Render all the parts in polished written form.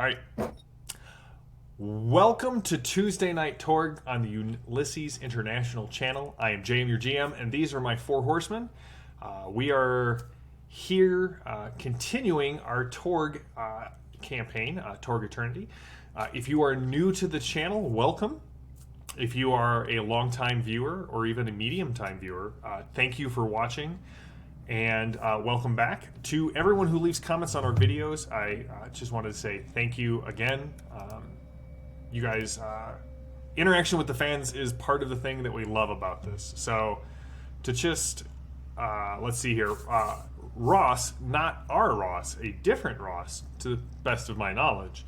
All right. Welcome to Tuesday Night Torg on the Ulisses International channel. I am JM, your GM, and these are my Four Horsemen. We are here continuing our Torg campaign, Torg Eternity. If you are new to the channel, welcome. If you are a long-time viewer or even a medium-time viewer, thank you for watching. And welcome back. To everyone who leaves comments on our videos, I just wanted to say thank you again. You guys, interaction with the fans is part of the thing that we love about this. So to just, let's see here, Ross, not our Ross, a different Ross, to the best of my knowledge,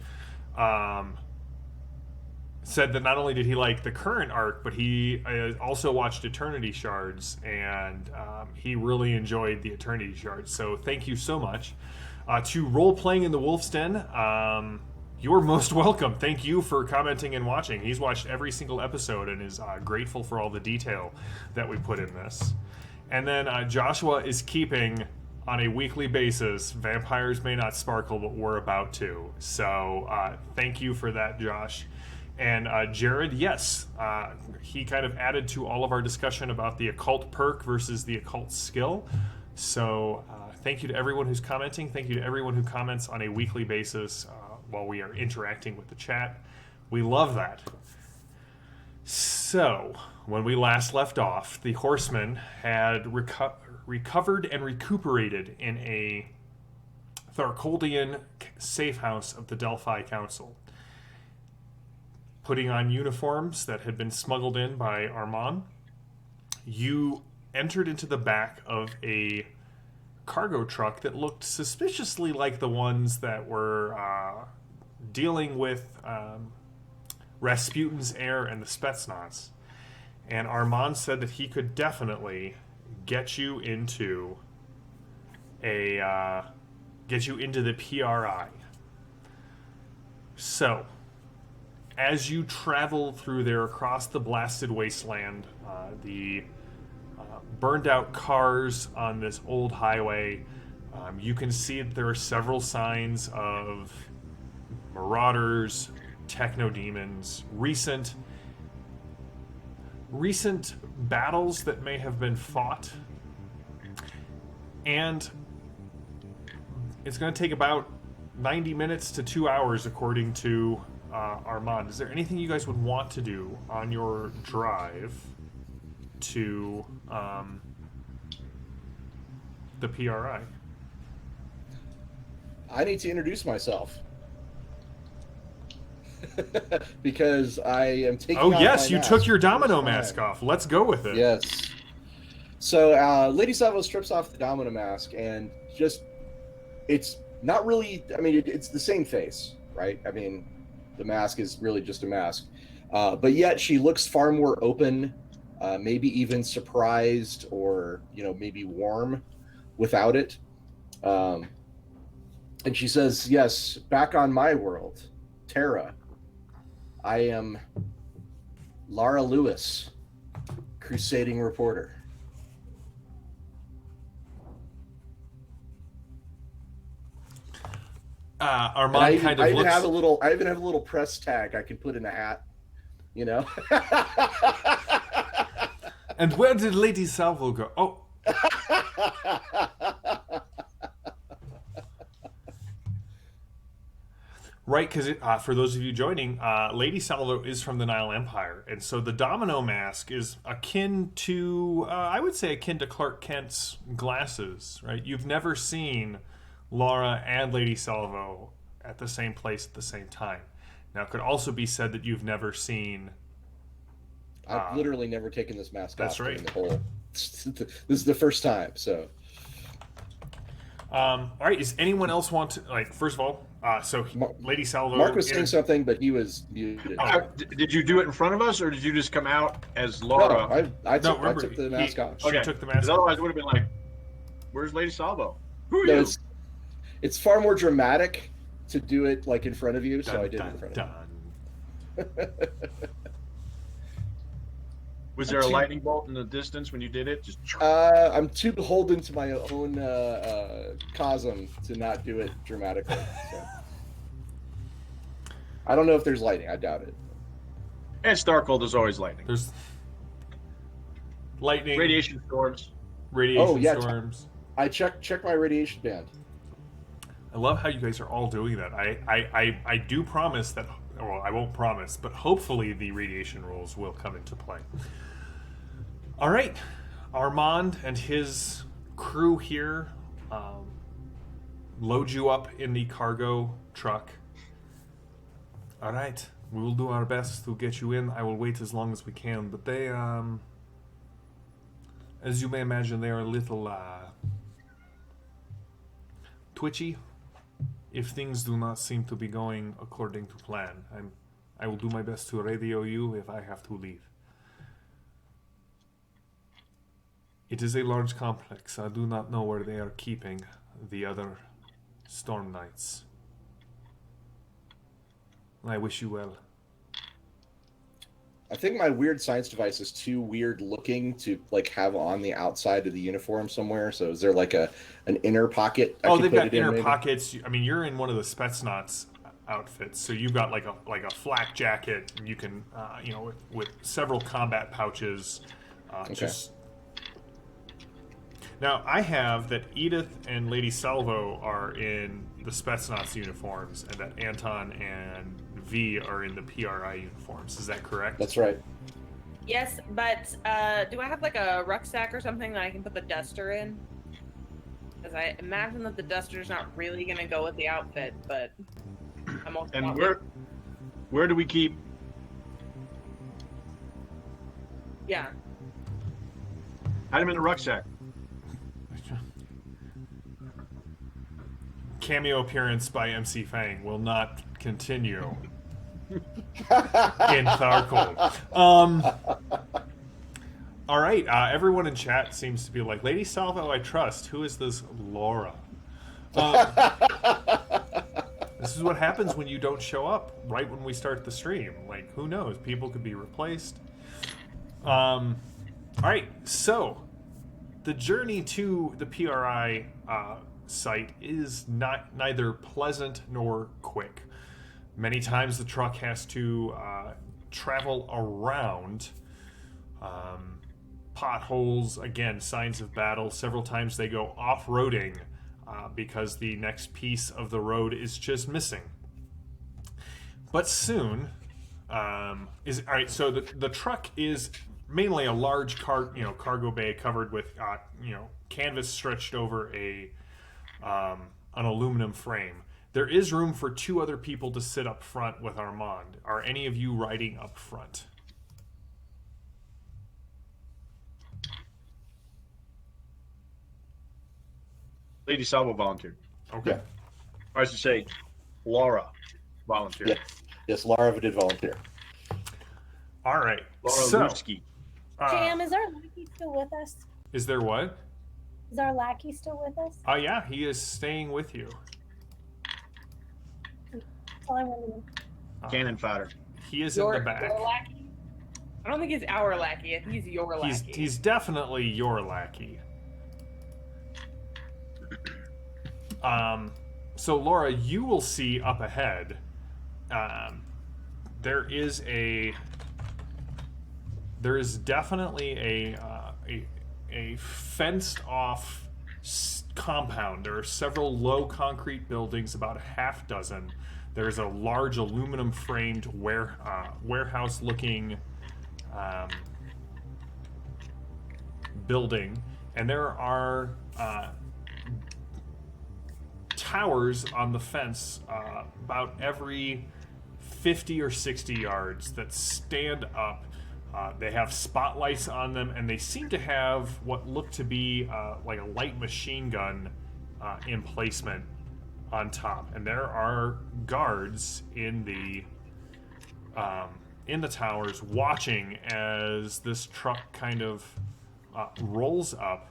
said that not only did he like the current arc, but he also watched Eternity Shards, and he really enjoyed the Eternity Shards. So thank you so much. To Role Playing in the Wolf's Den, you're most welcome. Thank you for commenting and watching. He's watched every single episode and is grateful for all the detail that we put in this. And then Joshua is keeping, on a weekly basis, Vampires May Not Sparkle, but we're about to. So thank you for that, Josh. And Jared, yes, he kind of added to all of our discussion about the occult perk versus the occult skill. So thank you to everyone who's commenting. Thank you to everyone who comments on a weekly basis while we are interacting with the chat. We love that. So, when we last left off, the Horsemen had recovered and recuperated in a Tharkoldian safe house of the Delphi Council, putting on uniforms that had been smuggled in by Armand. You entered into the back of a cargo truck that looked suspiciously like the ones that were dealing with Rasputin's heir and the Spetsnaz. And Armand said that he could definitely get you into the PRI. So, as you travel through there across the blasted wasteland, the burned out cars on this old highway, you can see that there are several signs of marauders, techno-demons, recent battles that may have been fought. And it's going to take about 90 minutes to 2 hours according to Armand. Is there anything you guys would want to do on your drive to the PRI? I need to introduce myself. Because I am taking off yes, my you mask took your for the domino first mask time. off. Let's go with it. Yes. So Lady Salvo strips off the domino mask and just, it's not really, I mean, it's the same face, right? I mean, the mask is really just a mask. But yet she looks far more open, maybe even surprised or, maybe warm without it. And she says, yes, back on my world, Terra, I am Lara Lewis, crusading reporter. Armand I kind of even looks. have a little press tag I can put in a hat, And where did Lady Salvo go? Oh. Right, because for those of you joining, Lady Salvo is from the Nile Empire, and so the domino mask is akin to, I would say akin to Clark Kent's glasses, right? You've never seen Laura and Lady Salvo at the same place at the same time. Now, it could also be said that you've never seen... I've literally never taken this mask off. That's right. The whole, this is the first time, so... all right, does anyone else want to, first of all, Lady Salvo... Mark was saying something, but he was muted. Did you do it in front of us, or did you just come out as Laura? No, I took the mask off. She took the mask off. Otherwise, it would have been like, where's Lady Salvo? Who are you? It's far more dramatic to do it, in front of you, so I did it in front of you. Was there a lightning bolt in the distance when you did it? Just I'm too beholden to my own cosm to not do it dramatically. So. I don't know if there's lightning. I doubt it. And Starcold, there's always lightning. There's lightning, Radiation storms. radiation yeah, storms. I checked my radiation band. I love how you guys are all doing that. I do promise that, well, I won't promise, but hopefully the radiation rules will come into play. All right. Armand and his crew here load you up in the cargo truck. All right. We will do our best to get you in. I will wait as long as we can, but they, as you may imagine, they are a little twitchy if things do not seem to be going according to plan. I will do my best to radio you if I have to leave. It is a large complex. I do not know where they are keeping the other Storm Knights. I wish you well. I think my weird science device is too weird looking to like have on the outside of the uniform somewhere. So is there like an inner pocket? They've got inner pockets. I mean, you're in one of the Spetsnaz outfits, so you've got like a flak jacket. And you can, with several combat pouches. Okay. Now, I have that Edith and Lady Salvo are in the Spetsnaz uniforms, and that Anton and V are in the PRI uniforms. Is that correct? That's right. Yes, but do I have like a rucksack or something that I can put the duster in? Because I imagine that the duster's not really going to go with the outfit, but I'm also. And where do we keep? Yeah. Hide him in the rucksack. Cameo appearance by MC Fang will not continue in Tharkol. All right, everyone in chat seems to be like, Lady Salvo, I trust. Who is this Laura? This is what happens when you don't show up right when we start the stream. Like, who knows? People could be replaced. All right, so the journey to the PRI site is neither pleasant nor quick. Many times the truck has to travel around potholes, again, signs of battle. Several times they go off-roading because the next piece of the road is just missing. But soon, all right, so the truck is mainly a large cargo bay covered with canvas stretched over an aluminum frame. There is room for 2 other people to sit up front with Armand. Are any of you riding up front? Lady Salvo volunteered. Okay. Yeah. Or I should say, Laura volunteered. Yes, Laura did volunteer. All right. Laura So, Lutsky. Jam, is our lackey still with us? is there what? Is our lackey still with us? Oh, yeah, he is staying with you. That's all I wanted to know. Cannon fodder. He is in the back. Your lackey? I don't think he's our lackey. I think he's your lackey. He's definitely your lackey. So Laura, you will see up ahead. There is definitely a fenced off compound. There are several low concrete buildings, about a half dozen. There's a large aluminum framed warehouse looking building, and there are towers on the fence about every 50 or 60 yards that stand up. They have spotlights on them, and they seem to have what look to be like a light machine gun emplacement on top. And there are guards in the towers watching as this truck kind of rolls up.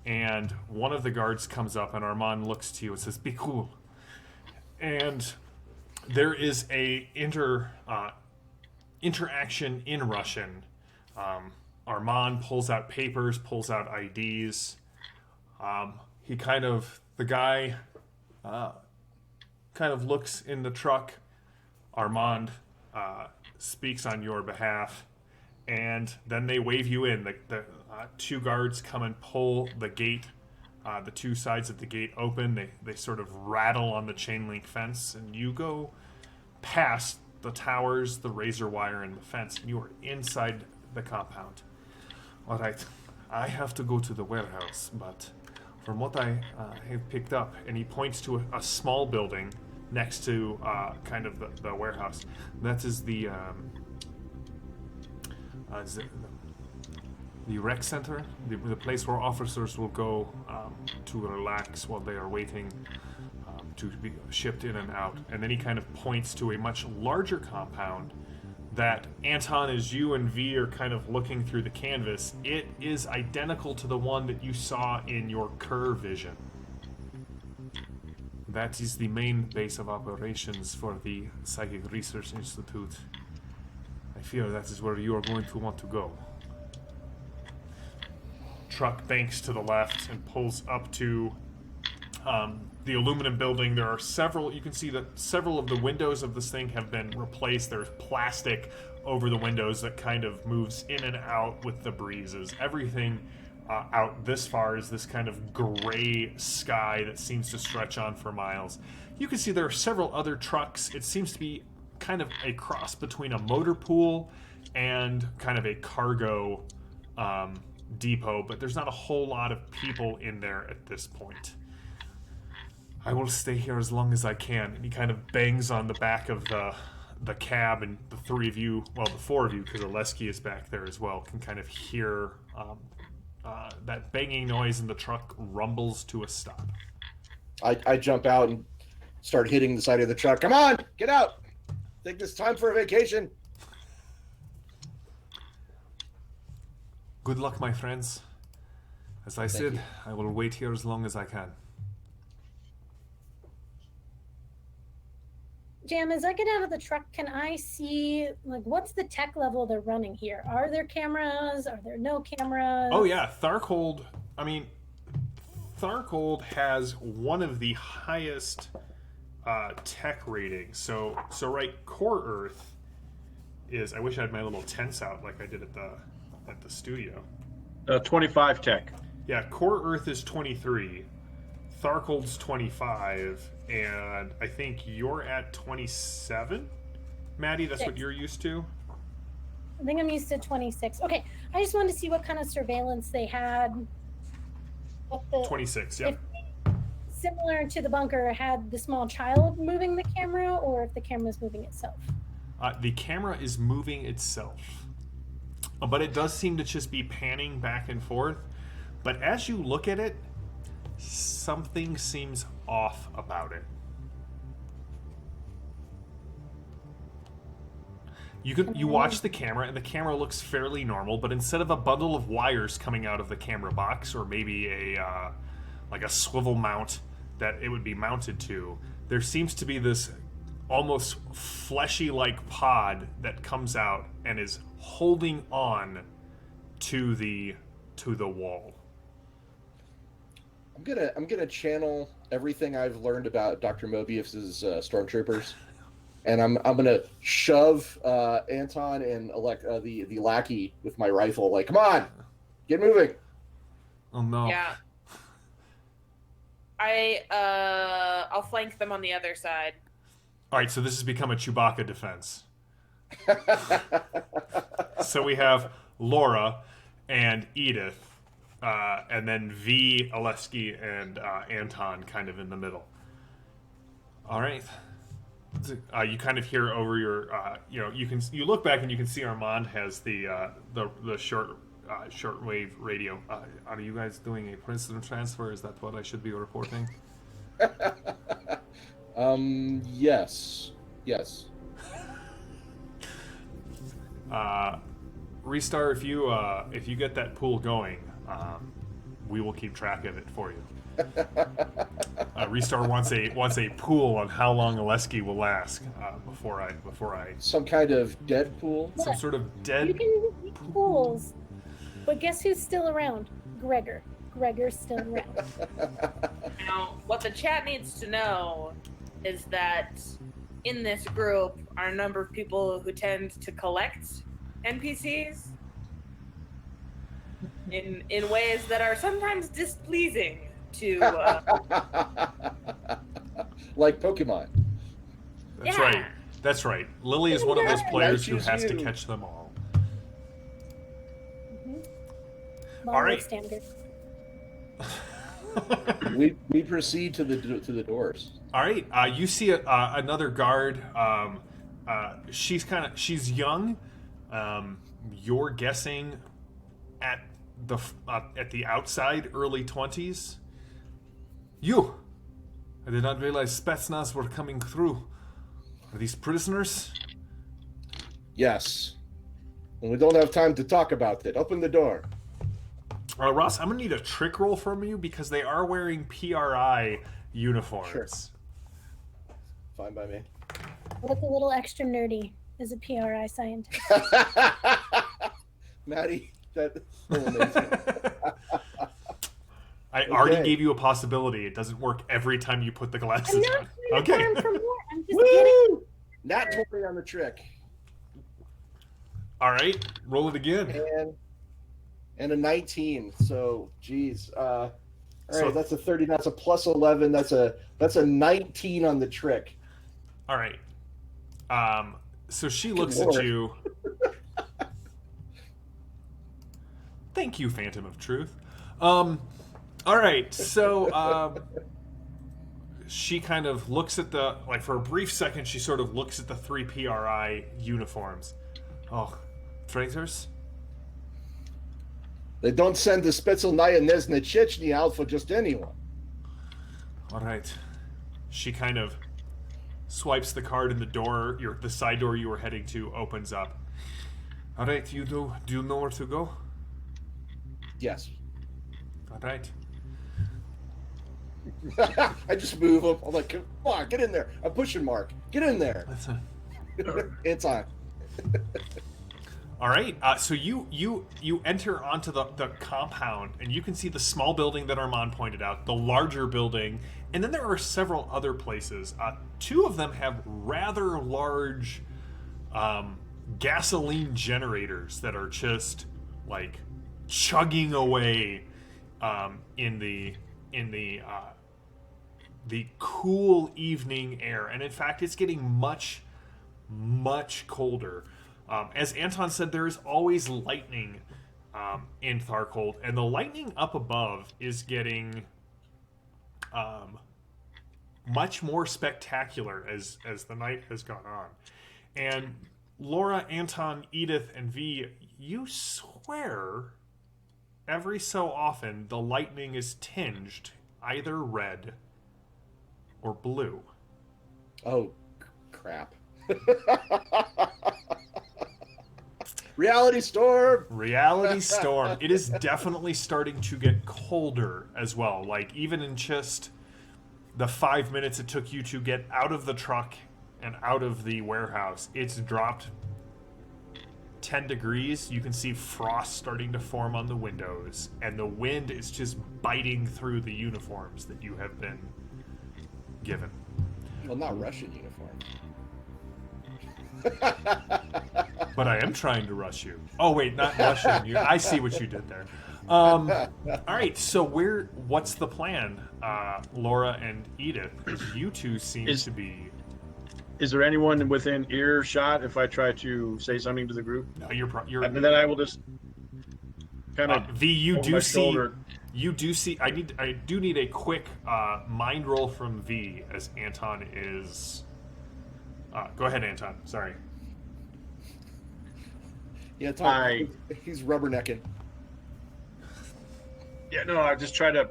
And one of the guards comes up, and Armand looks to you and says, "Be cool." And there is a interaction in Russian. Armand pulls out papers, pulls out IDs. The guy kind of looks in the truck, Armand speaks on your behalf, and then they wave you in. The two guards come and pull the gate, the two sides of the gate open. They sort of rattle on the chain link fence, and you go past the towers, the razor wire, and the fence, and you are inside the compound. All right, I have to go to the warehouse, but from what I have picked up, and he points to a small building next to kind of the warehouse. That is the rec center, the place where officers will go to relax while they are waiting to be shipped in and out. And then he kind of points to a much larger compound that, Anton, as you and V are kind of looking through the canvas, it is identical to the one that you saw in your Kerr vision. That is the main base of operations for the Psychic Research Institute. I fear that is where you are going to want to go. Truck banks to the left and pulls up to the aluminum building. There are several, you can see that several of the windows of this thing have been replaced. There's plastic over the windows that kind of moves in and out with the breezes. Everything out this far is this kind of gray sky that seems to stretch on for miles. You can see there are several other trucks. It seems to be kind of a cross between a motor pool and kind of a cargo depot, but there's not a whole lot of people in there at this point. I will stay here as long as I can. And he kind of bangs on the back of the cab, and the three of you, well, the four of you, because Oleski is back there as well, can kind of hear that banging noise, and the truck rumbles to a stop. I jump out and start hitting the side of the truck. Come on, get out! Think this time for a vacation. Good luck, my friends. As I said, I will wait here as long as I can. Jam, as I get out of the truck, can I see, like, what's the tech level they're running here? Are there cameras? Are there no cameras? Oh, yeah. Tharkold has one of the highest tech ratings. So right, Core Earth is, I wish I had my little tents out like I did at the studio. 25 tech. Yeah, Core Earth is 23. Tharkold's 25, and I think you're at 27? Maddie, that's what you're used to? I think I'm used to 26. Okay, I just wanted to see what kind of surveillance they had. 26, yep. Similar to the bunker, had the small child moving the camera, or if the camera's moving itself? The camera is moving itself. But it does seem to just be panning back and forth. But as you look at it, something seems off about it. You watch the camera, and the camera looks fairly normal, but instead of a bundle of wires coming out of the camera box, or maybe like a swivel mount that it would be mounted to, there seems to be this almost fleshy-like pod that comes out and is holding on to the wall. I'm gonna channel everything I've learned about Dr. Mobius's stormtroopers, and I'm gonna shove Anton and the lackey with my rifle. Like, come on, get moving. Oh no. Yeah. I'll flank them on the other side. All right, so this has become a Chewbacca defense. So we have Laura and Edith, and then V, Oleski, and Anton kind of in the middle. All right. You kind of hear over your, you look back and you can see Armand has the shortwave radio. Are you guys doing a Princeton transfer? Is that what I should be reporting? Yes. Restar, if you get that pool going, we will keep track of it for you. Restar wants a pool on how long Oleski will last before I Some kind of dead pool. some sort of dead. You can make pools, but guess who's still around? Gregor. Gregor's still around. Now, what the chat needs to know is that in this group are a number of people who tend to collect NPCs in ways that are sometimes displeasing to. Like Pokemon. That's Yeah. right. That's right. Lily is one of those Yeah, players I who choose has to you. catch them all. Long All right. standard. We proceed to the doors. All right. You see another guard. She's young. You're guessing at the outside, early 20s. You. I did not realize Spetsnaz were coming through. Are these prisoners? Yes. And we don't have time to talk about it. Open the door. Ross, I'm gonna need a trick roll from you because they are wearing PRI uniforms. Sure. Fine by me. Look a little extra nerdy as a PRI scientist. Maddie, that's so amazing. I already gave you a possibility. It doesn't work every time you put the glasses I'm not on. trying to Okay. farm for more. I'm just kidding. Woo! Nat 20 on the trick. All right. Roll it again. And a 19. So, geez. All right, So- that's a 30. That's a plus 11. That's a 19 on the trick. All right. So she looks Lord. at you. Thank you, Phantom of Truth. All right. So she kind of looks at for a brief second, she sort of looks at the 3 PRI uniforms. Oh, traitors? They don't send the Spitzelnaya Neznechichny out for just anyone. All right. She kind of swipes the card and the side door you were heading to opens up. All right, do you know where to go? Yes. All right. I just move him. I'm like, come on, get in there. I'm pushing Mark. Get in there. It's on. All right. So you enter onto the compound, and you can see the small building that Armand pointed out, the larger building, and then there are several other places. 2 of them have rather large gasoline generators that are just like chugging away in the cool evening air. And in fact, it's getting much colder. As Anton said, there is always lightning in Tharcold, and the lightning up above is getting much more spectacular as the night has gone on. And Laura, Anton, Edith, and V, you swear every so often the lightning is tinged either red or blue. Oh, crap. Reality storm. Reality storm. It is definitely starting to get colder as well. Like, even in just the 5 minutes it took you to get out of the truck and out of the warehouse, it's dropped 10 degrees. You can see frost starting to form on the windows, and the wind is just biting through the uniforms that you have been given. Well, not Russian uniform. But I am trying to rush you. Oh wait, not Russian. I see what you did there. All right, so what's the plan, Laura and Edith? You two seem to be. Is there anyone within earshot if I try to say something to the group? No, you're. And then I will just kind of V, you over do my see. shoulder. You do see. I do need a quick mind roll from V as Anton is. Go ahead, Anton. Sorry. Yeah, he's rubbernecking. Yeah, no, I just try to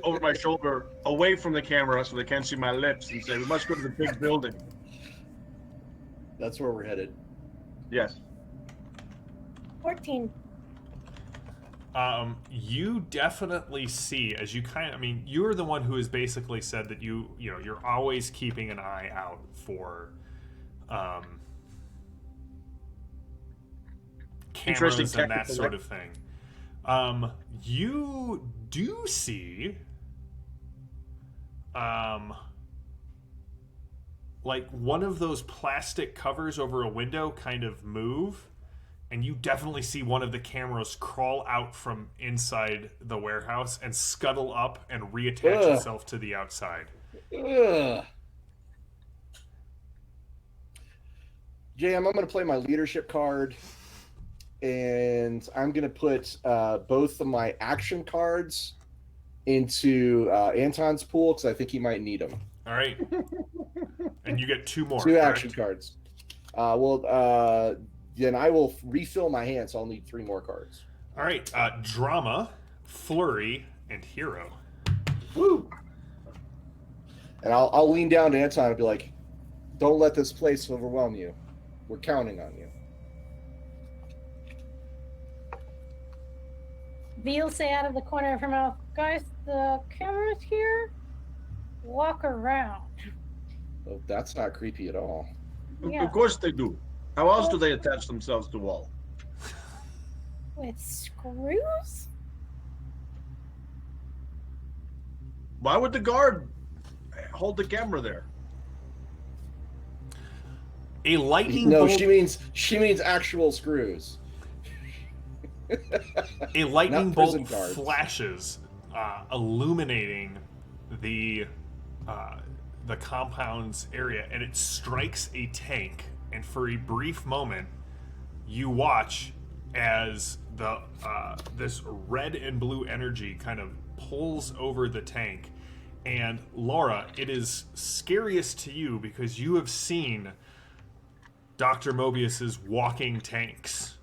over my shoulder, away from the camera, so they can't see my lips, and say, "We must go to the big building." That's where we're headed. Yes. 14. You definitely see as you you're the one who has basically said that you're always keeping an eye out for cameras Interesting and that technical sort of thing. You do see like one of those plastic covers over a window kind of move, and you definitely see one of the cameras crawl out from inside the warehouse and scuttle up and reattach Ugh. itself to the outside. Ugh. JM, I'm going to play my leadership card, and I'm going to put both of my action cards into Anton's pool because I think he might need them. All right. And you get 2 more. Two correct? action cards. Then I will refill my hand, so I'll need 3 more cards. All right. Drama, flurry, and hero. Woo! And I'll lean down to Anton and be like, "Don't let this place overwhelm you. We're counting on you." V will say out of the corner of her mouth, "Guys, the camera's here. Walk around." Oh, that's not creepy at all. Yeah. Of course they do. How else do they attach themselves to wall? With screws? Why would the guard hold the camera there? A lightning No, bolt. she means actual screws. A lightning Not bolt prison guards. flashes, illuminating the compound's area, and it strikes a tank. And for a brief moment, you watch as this red and blue energy kind of pulls over the tank. And Laura, it is scariest to you because you have seen Dr. Mobius's walking tanks.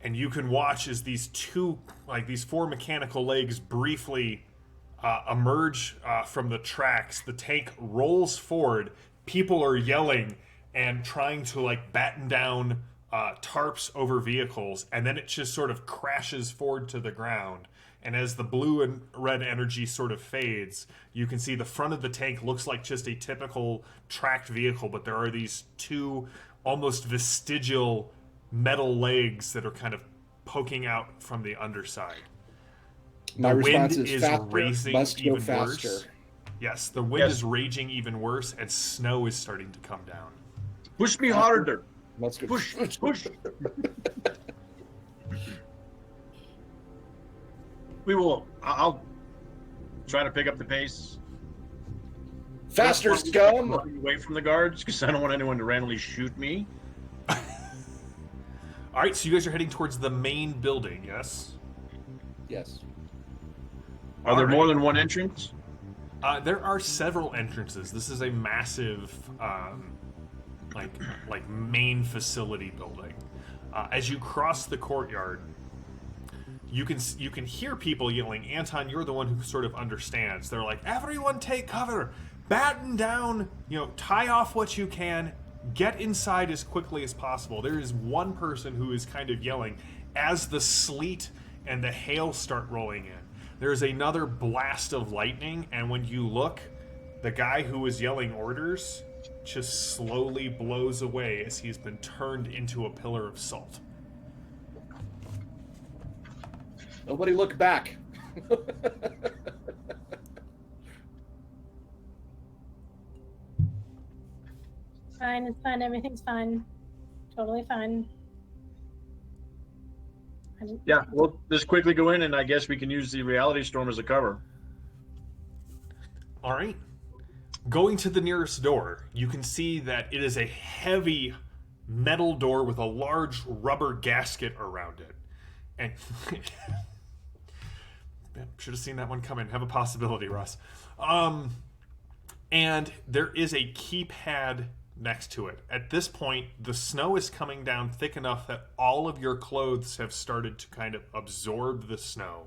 And you can watch as these 4 mechanical legs briefly emerge from the tracks. The tank rolls forward. People are yelling and trying to batten down tarps over vehicles, and then it just sort of crashes forward to the ground. And as the blue and red energy sort of fades, you can see the front of the tank looks like just a typical tracked vehicle, but there are these 2 almost vestigial metal legs that are kind of poking out from the underside. My The response wind is is faster, racing must go even faster. worse. Yes, the wind is raging even worse, and snow is starting to come down. Push me harder. Let's go. Push, push. I'll try to pick up the pace. Faster, I'm scum! running away from the guards because I don't want anyone to randomly shoot me. All right, so you guys are heading towards the main building, yes? Yes. Are there All more right. than one entrance? There are several entrances. This is a massive, main facility building. As you cross the courtyard, you can hear people yelling. Anton, you're the one who sort of understands. They're like, "Everyone, take cover! Batten down! Tie off what you can. Get inside as quickly as possible." There is one person who is kind of yelling as the sleet and the hail start rolling in. There's another blast of lightning, and when you look, the guy who was yelling orders just slowly blows away as he's been turned into a pillar of salt. Nobody look back. Fine, it's fine, everything's fine. Totally fine. Yeah, we'll just quickly go in, and I guess we can use the reality storm as a cover. All right. Going to the nearest door, you can see that it is a heavy metal door with a large rubber gasket around it. And should have seen that one coming. Have a possibility, Russ. And there is a keypad next to it. At this point, the snow is coming down thick enough that all of your clothes have started to kind of absorb the snow.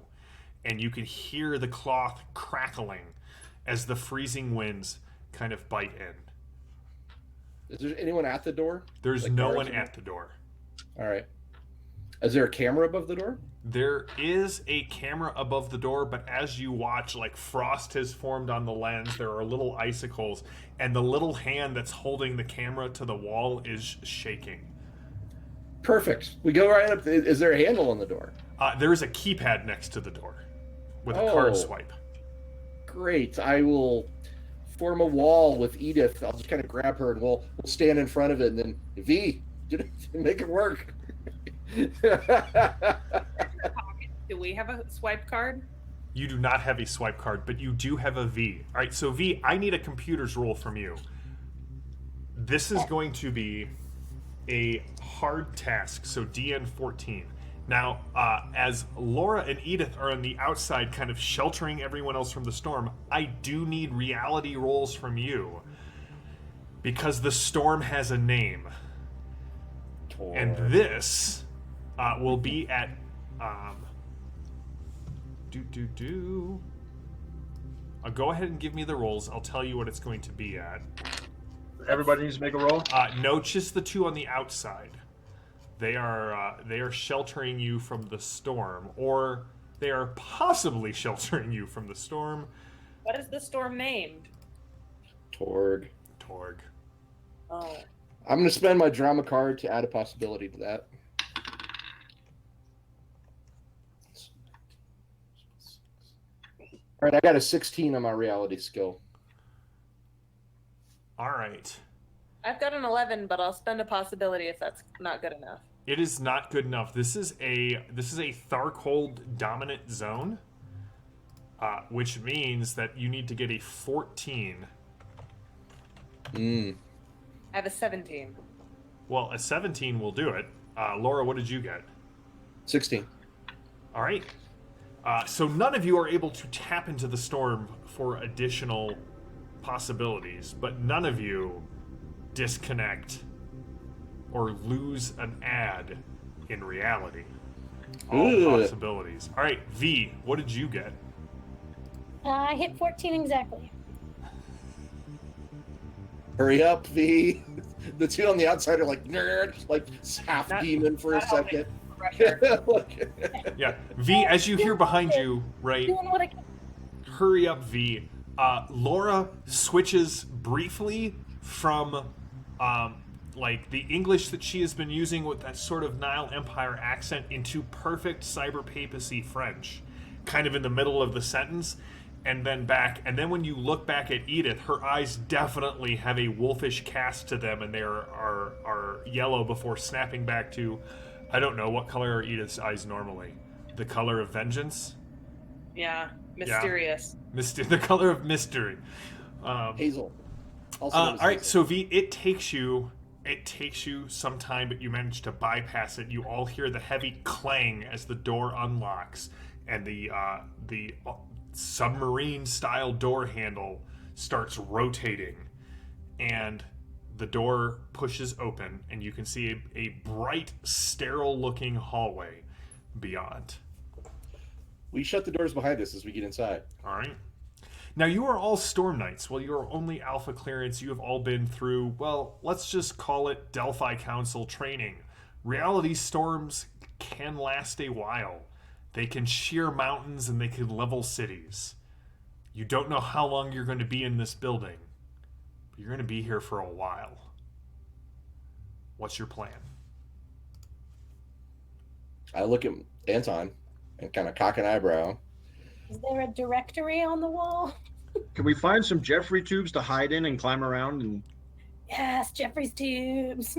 And you can hear the cloth crackling as the freezing winds kind of bite in. Is there anyone at the door? There's Like no guards one or- at the door. All right. Is there a camera above the door? There is a camera above the door, but as you watch, frost has formed on the lens. There are little icicles, and the little hand that's holding the camera to the wall is shaking. Perfect. We go right up. Is there a handle on the door? There is a keypad next to the door with a Oh. card swipe. Great. I will form a wall with Edith. I'll just kind of grab her and we'll stand in front of it, and then V, make it work. Do we have a swipe card? You do not have a swipe card, but you do have a V. All right, so V, I need a computer's roll from you. This is going to be a hard task, so DN 14. Now, as Laura and Edith are on the outside kind of sheltering everyone else from the storm, I do need reality rolls from you. Because the storm has a name. Torg. And this will be at... go ahead and give me the rolls. I'll tell you what it's going to be at. Everybody needs to make a roll. No, just the two on the outside. They are sheltering you from the storm, or they are possibly sheltering you from the storm. What is the storm named? Torg. Torg. Oh. I'm going to spend my drama card to add a possibility to that. All right, I got a 16 on my reality skill. All right. I've got an 11, but I'll spend a possibility if that's not good enough. It is not good enough. This is a Tharkhold dominant zone, which means that you need to get a 14. I have a 17. Well, a 17 will do it. Laura, what did you get? 16. All right. So none of you are able to tap into the storm for additional possibilities, but none of you disconnect or lose an ad in reality. All possibilities. All right, V, what did you get? I hit 14 exactly. Hurry up, V. The two on the outside are like, nerd, like half demon for a second. Yeah, V, as you hear behind you, right? Doing what I can. Hurry up, V. Laura switches briefly from like the English that she has been using with that sort of Nile Empire accent into perfect cyber papacy French, kind of in the middle of the sentence, and then back. And then when you look back at Edith, her eyes definitely have a wolfish cast to them, and they are yellow before snapping back to, I don't know, what color are Edith's eyes normally? The color of vengeance? Yeah, mysterious. Yeah. The color of mystery. Hazel. All right, so V, it takes you some time, but you manage to bypass it. You all hear the heavy clang as the door unlocks, and the submarine-style door handle starts rotating, and the door pushes open, and you can see a bright, sterile-looking hallway beyond. We shut the doors behind us as we get inside. All right. Now, you are all Storm Knights. Well, you are only Alpha clearance. You have all been through, well, let's just call it Delphi Council training. Reality storms can last a while. They can shear mountains and they can level cities. You don't know how long you're going to be in this building, but you're going to be here for a while. What's your plan? I look at Anton and kind of cock an eyebrow. Is there a directory on the wall? Can we find some Jeffrey tubes to hide in and climb around? And Yes, Jeffrey's tubes.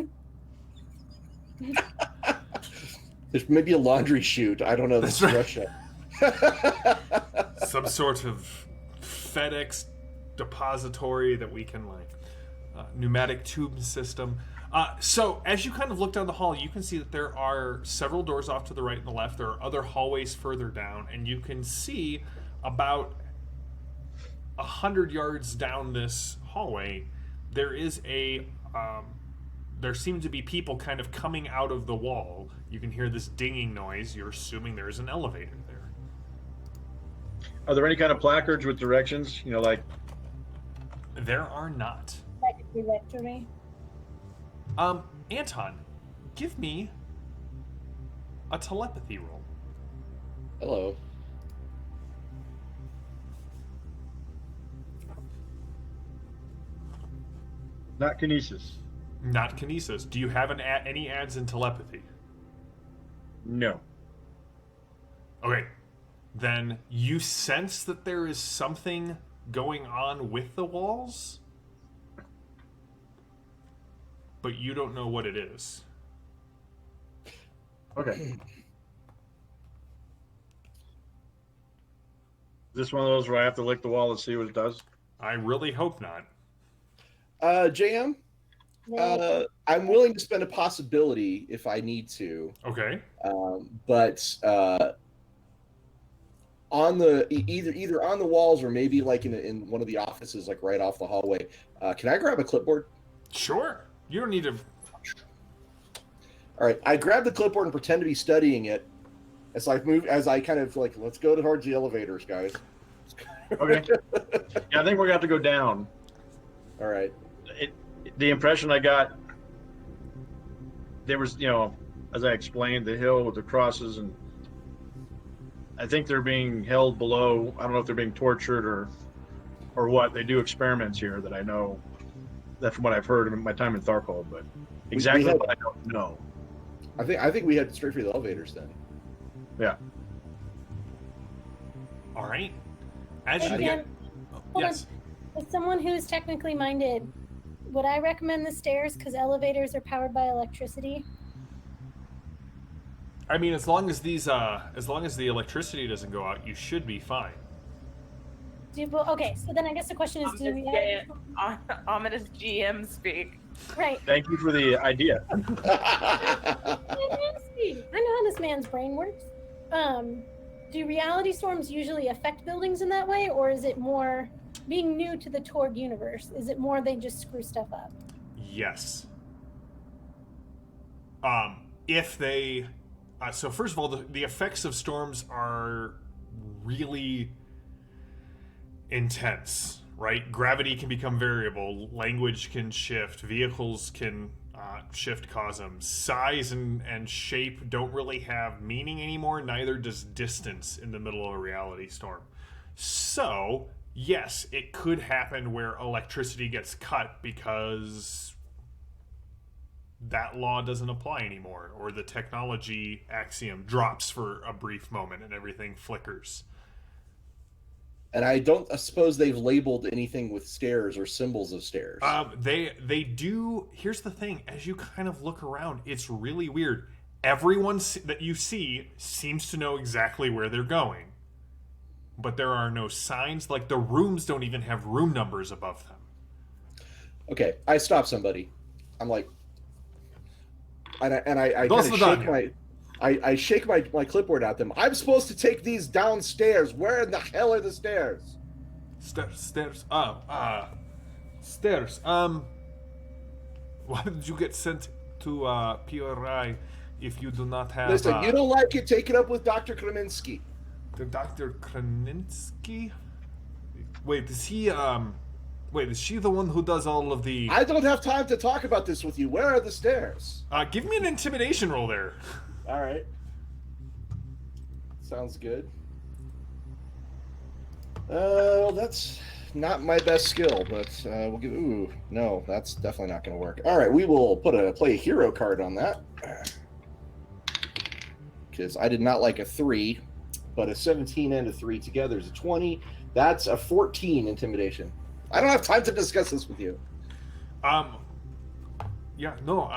There's maybe a laundry chute. I don't know. This is Russia. Some sort of FedEx depository that we can pneumatic tube system. So as you kind of look down the hall, you can see that there are several doors off to the right and the left. There are other hallways further down, and you can see about 100 yards down this hallway, there is there seem to be people kind of coming out of the wall. You can hear this dinging noise. You're assuming there is an elevator there. are there any kind of placards with directions? You know, like There are not. Like a directory. Anton, give me a telepathy roll. Hello. not kinesis. Not kinesis. Do you have any ads in telepathy? No. Okay. Then you sense that there is something going on with the walls, but you don't know what it is. Okay. Is this one of those where I have to lick the wall and see what it does? I really hope not. JM, I'm willing to spend a possibility if I need to. Okay. But on the either on the walls or maybe like in one of the offices, like right off the hallway, can I grab a clipboard? Sure. You don't need to. All right, I grab the clipboard and pretend to be studying it as I kind of like, let's go towards the elevators, guys. Okay. Yeah, I think we're going to have to go down. All right. The impression I got, there was, as I explained, the hill with the crosses, and I think they're being held below. I don't know if they're being tortured or what. They do experiments here that I know, that from what I've heard in my time in Tharkhold, but exactly what I don't know. I think we head straight for the elevators then. Yeah. All right. As you Again, get. hold Yes. on. As someone who's technically minded, would I recommend the stairs because elevators are powered by electricity? I mean, as long as the electricity doesn't go out, you should be fine. Okay, so then I guess the question is, do we Ominous GM speak. right? Thank you for the idea. I know how this man's brain works. Do reality storms usually affect buildings in that way, or is it more being new to the Torg universe? Is it more they just screw stuff up? Yes. If they, so first of all, the effects of storms are really intense, right? Gravity can become variable, language can shift, vehicles can shift cosms. Size and shape don't really have meaning anymore, neither does distance in the middle of a reality storm. So, yes, it could happen where electricity gets cut because that law doesn't apply anymore, or the technology axiom drops for a brief moment and everything flickers. And I don't suppose they've labeled anything with stairs or symbols of stairs. They do. Here's the thing: as you kind of look around, it's really weird. Everyone that you see seems to know exactly where they're going, but there are no signs. Like the rooms don't even have room numbers above them. Okay, I stop somebody. I'm like, I kind of shake my clipboard at them. I'm supposed to take these downstairs. Where in the hell are the stairs? Stairs. Stairs. Why did you get sent to PRI if you do not have? Listen, you don't like it? Take it up with Dr. Kreminski. The Dr. Kreminski? Wait, is he? Wait, is she the one who does all of the? I don't have time to talk about this with you. Where are the stairs? Give me an intimidation roll there. All right. Sounds good. Well, that's not my best skill, but we'll give. Ooh, no, that's definitely not going to work. All right, we will play a hero card on that because I did not like a 3, but a 17 and a 3 together is a 20. That's a 14 intimidation. I don't have time to discuss this with you. Yeah, no,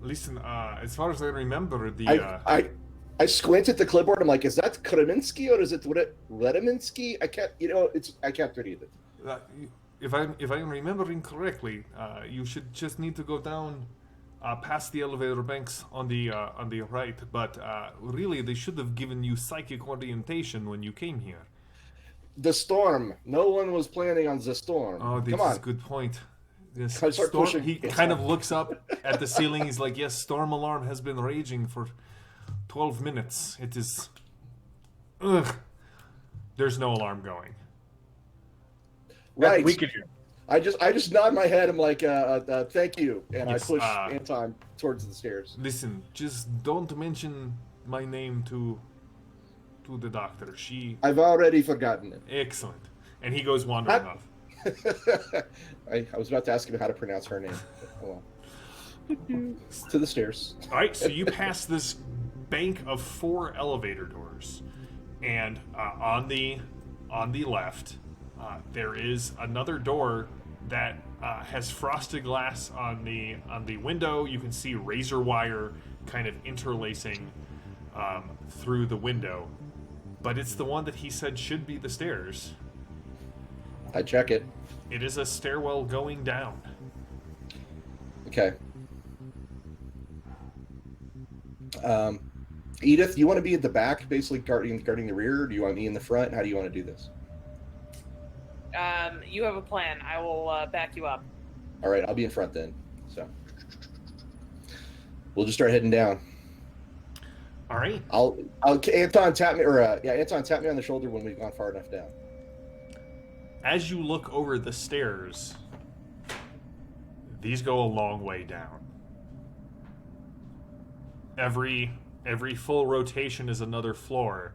listen, as far as I remember, I squint at the clipboard. I'm like, is that Kreminski or is it Redeminsky? I can't read it. If I'm remembering correctly, you should just need to go down past the elevator banks on the right. But really, they should have given you psychic orientation when you came here. The storm. No one was planning on the storm. Oh, this Come on. is a good point. Yes, he It's kind fine. of looks up at the ceiling. He's like, yes, storm alarm has been raging for 12 minutes. It is... Ugh. There's no alarm going. Right. We could hear. I just nod my head. I'm like, thank you, and Yes, I push Anton towards the stairs. Listen, just don't mention my name to the doctor. I've already forgotten it. Excellent. And he goes wandering off. I was about to ask him how to pronounce her name. Hold on. To the stairs. All right, so you pass this bank of 4 elevator doors, and on the left, There is another door that has frosted glass on the window. You can see razor wire kind of interlacing through the window, but it's the one that he said should be the stairs. I check it. It is a stairwell going down. Okay. Edith, you want to be at the back, basically guarding the rear? Or do you want me in the front? How do you want to do this? You have a plan. I will back you up. All right, I'll be in front then. So we'll just start heading down. All right. I'll Anton tap me, or Anton tap me on the shoulder when we've gone far enough down. As you look over the stairs, these go a long way down. Every full rotation is another floor.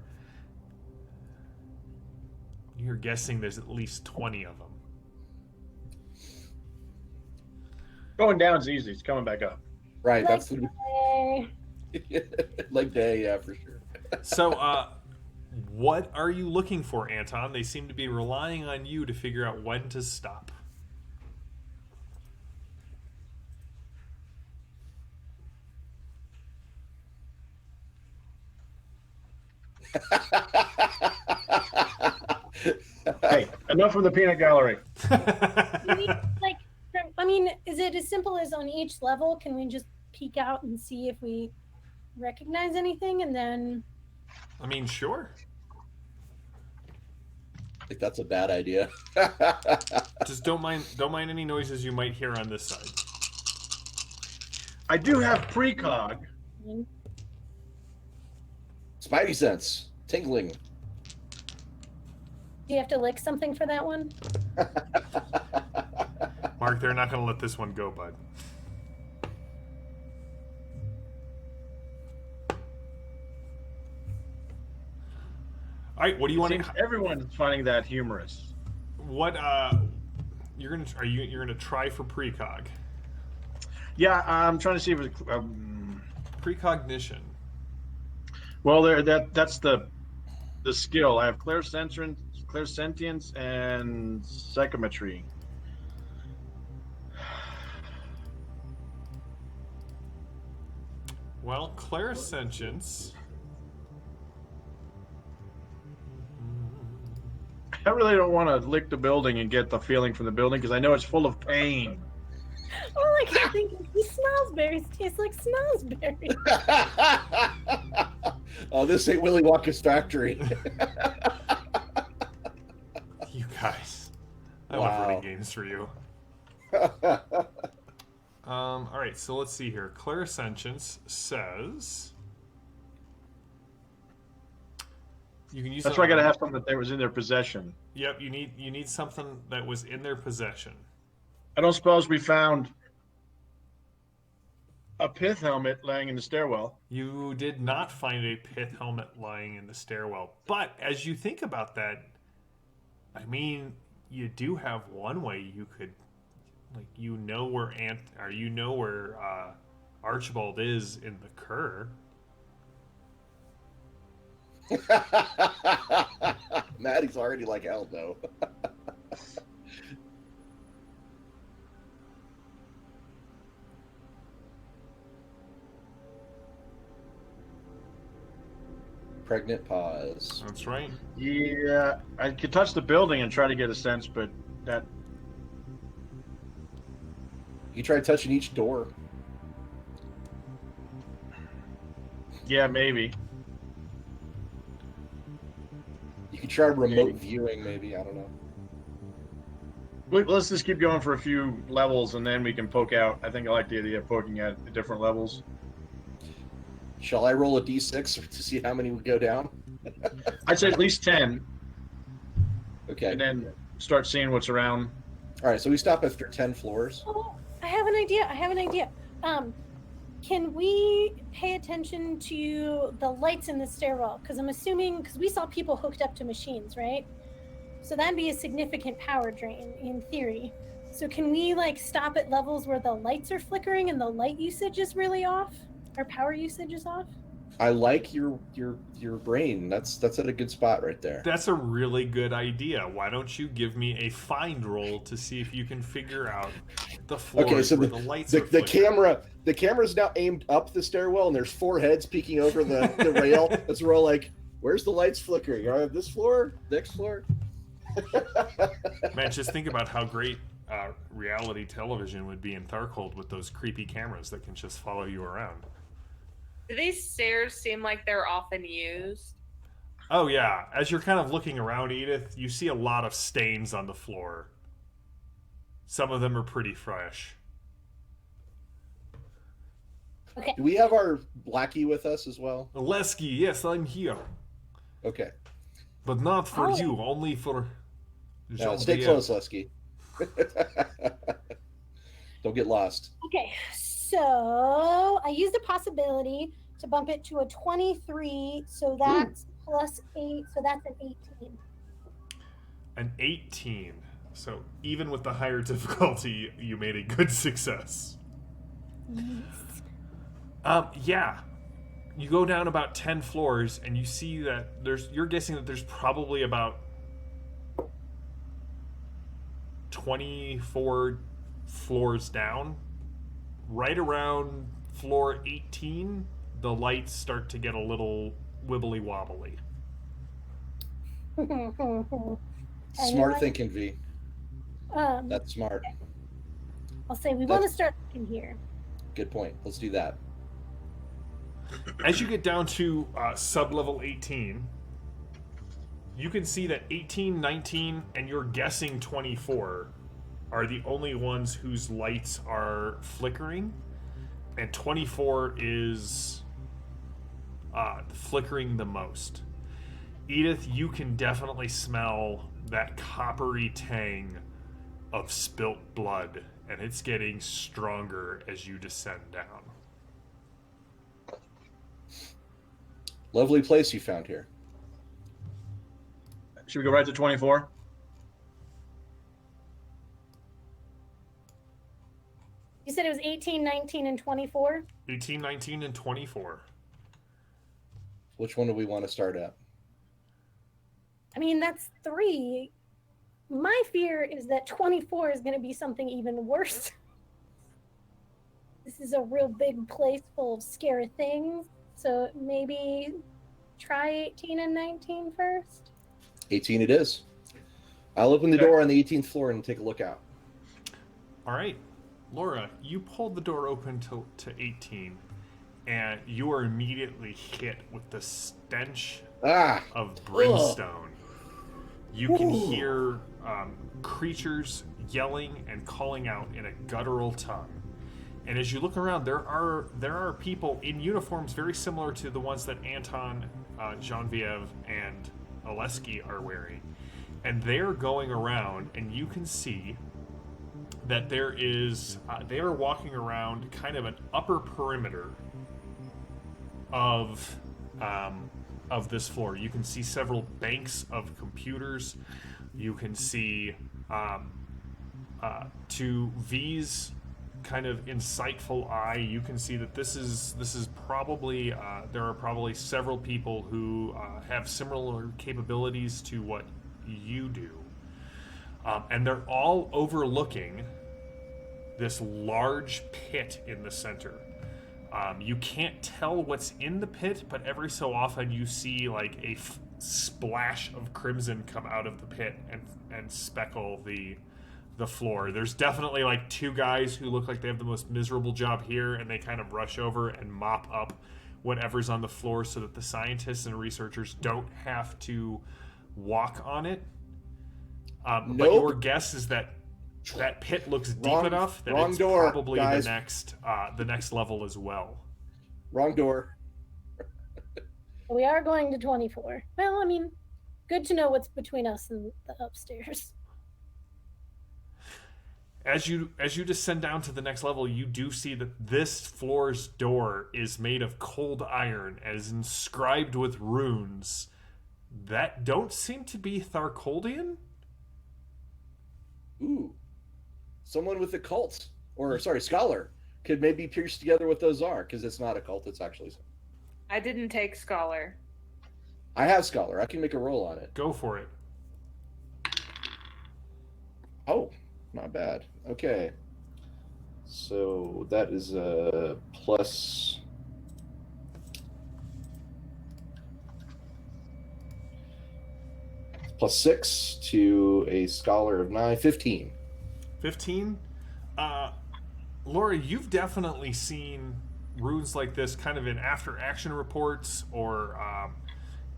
You're guessing there's at least 20 of them. Going down's easy. It's coming back up. Right, Like that's day. like day, yeah, for sure. So, what are you looking for, Anton? They seem to be relying on you to figure out when to stop. Hey, enough of the peanut gallery. You need, like, I mean, is it as simple as on each level? Can we just peek out and see if we recognize anything, and then? I mean, sure. I think that's a bad idea. Just don't mind any noises you might hear on this side. I do have precog. Spidey sense, tingling. Do you have to lick something for that one? Mark, they're not going to let this one go, bud. All right, what do you want to? Everyone's finding that humorous. What you're gonna try for precog? Yeah, I'm trying to see if it's, Precognition. well, that's the skill. I have clairsentience, and psychometry. Well, clairsentience. I really don't want to lick the building and get the feeling from the building because I know it's full of pain. All I can think is these snozberries taste like snozberries. Oh, this ain't Willy Wonka's factory. You guys, I Wow. love running games for you. All right, so let's see here. Clairsentience says you can use. That's why I got to have something that was in their possession. Yep, you need something that was in their possession. I don't suppose we found a pith helmet laying in the stairwell. You did not find a pith helmet lying in the stairwell, but as you think about that, I mean, you do have one way you could, like, you know where Archibald is in the Cur. Maddie's already like hell, though. Pregnant pause. That's right. Yeah, I could touch the building and try to get a sense, but that You try touching each door. yeah, maybe. You could try remote viewing, maybe. I don't know. Let's just keep going for a few levels and then we can poke out. I think I like the idea of poking at the different levels. Shall I roll a d6 to see how many would go down? I'd say at least 10 Okay. and then start seeing what's around. All right, so we stop after 10 floors. Oh, I have an idea. Can we pay attention to the lights in the stairwell? Because I'm assuming, because we saw people hooked up to machines, right? So that'd be a significant power drain in theory. So can we like stop at levels where the lights are flickering and the light usage is really off? Or power usage is off? I like your brain. That's at a good spot right there. That's a really good idea. Why don't you give me a find roll to see if you can figure out the floors Okay, so where the lights the are flickering. camera's now aimed up the stairwell, and there's 4 heads peeking over the rail. As we're all like, "Where's the lights flickering? Are this floor? Next floor?" Man, just think about how great reality television would be in Tharcold with those creepy cameras that can just follow you around. Do these stairs seem like they're often used? Oh yeah, as you're kind of looking around, Edith, you see a lot of stains on the floor. Some of them are pretty fresh. Okay. Do we have our Blackie with us as well? Lesky, yes, I'm here. Okay. But not for Oh. you, only for Now, stay Jean-Pierre. close, Lesky. Don't get lost. Okay, so I used a possibility to bump it to a 23, so that's plus 8, so that's an 18. An 18. So even with the higher difficulty, you made a good success. Yes. Yeah. You go down about 10 floors and you see that you're guessing that there's probably about 24 floors down. Right around floor 18, the lights start to get a little wibbly wobbly. Smart thinking, V. Um, That's smart. I'll say we want to start looking here. Good point. Let's do that. As you get down to sub-level 18, you can see that 18, 19, and you're guessing 24 are the only ones whose lights are flickering, and 24 is flickering the most. Edith, you can definitely smell that coppery tang of spilt blood, and it's getting stronger as you descend down. Lovely place you found here. Should we go right to 24? You said it was 18, 19, and 24? 18, 19, and 24. Which one do we want to start at? I mean, that's 3. My fear is that 24 is going to be something even worse. This is a real big place full of scary things. So maybe try 18 and 19 first. 18 it is. I'll open the door on the 18th floor and take a look out. All right, Laura, you pulled the door open to 18, and you are immediately hit with the stench of brimstone. You can hear creatures yelling and calling out in a guttural tongue. And as you look around, there are people in uniforms very similar to the ones that Anton, Genevieve, and Oleski are wearing. And they're going around, and you can see that there is... they are walking around kind of an upper perimeter of this floor. You can see several banks of computers. You can see to V's kind of insightful eye, you can see that this is probably there are probably several people who have similar capabilities to what you do, and they're all overlooking this large pit in the center. You can't tell what's in the pit, but every so often you see like a splash of crimson come out of the pit and speckle the floor. There's definitely like 2 guys who look like they have the most miserable job here, and they kind of rush over and mop up whatever's on the floor so that the scientists and researchers don't have to walk on it. But your guess is that that pit looks deep enough that it's door, probably guys. the next level as well. Wrong door. We are going to 24. Well, I mean, good to know what's between us and the upstairs. As you descend down to the next level, you do see that this floor's door is made of cold iron and is inscribed with runes that don't seem to be Tharkoldian. Ooh. Someone with a cult, or sorry, scholar, could maybe pierce together what those are, because it's not a cult, it's actually... I didn't take scholar. I have scholar. I can make a roll on it. Go for it. Oh, not bad. Okay. So that is a plus. +6 to a scholar of 9, 15. 15. Laura, you've definitely seen runes like this kind of in after action reports or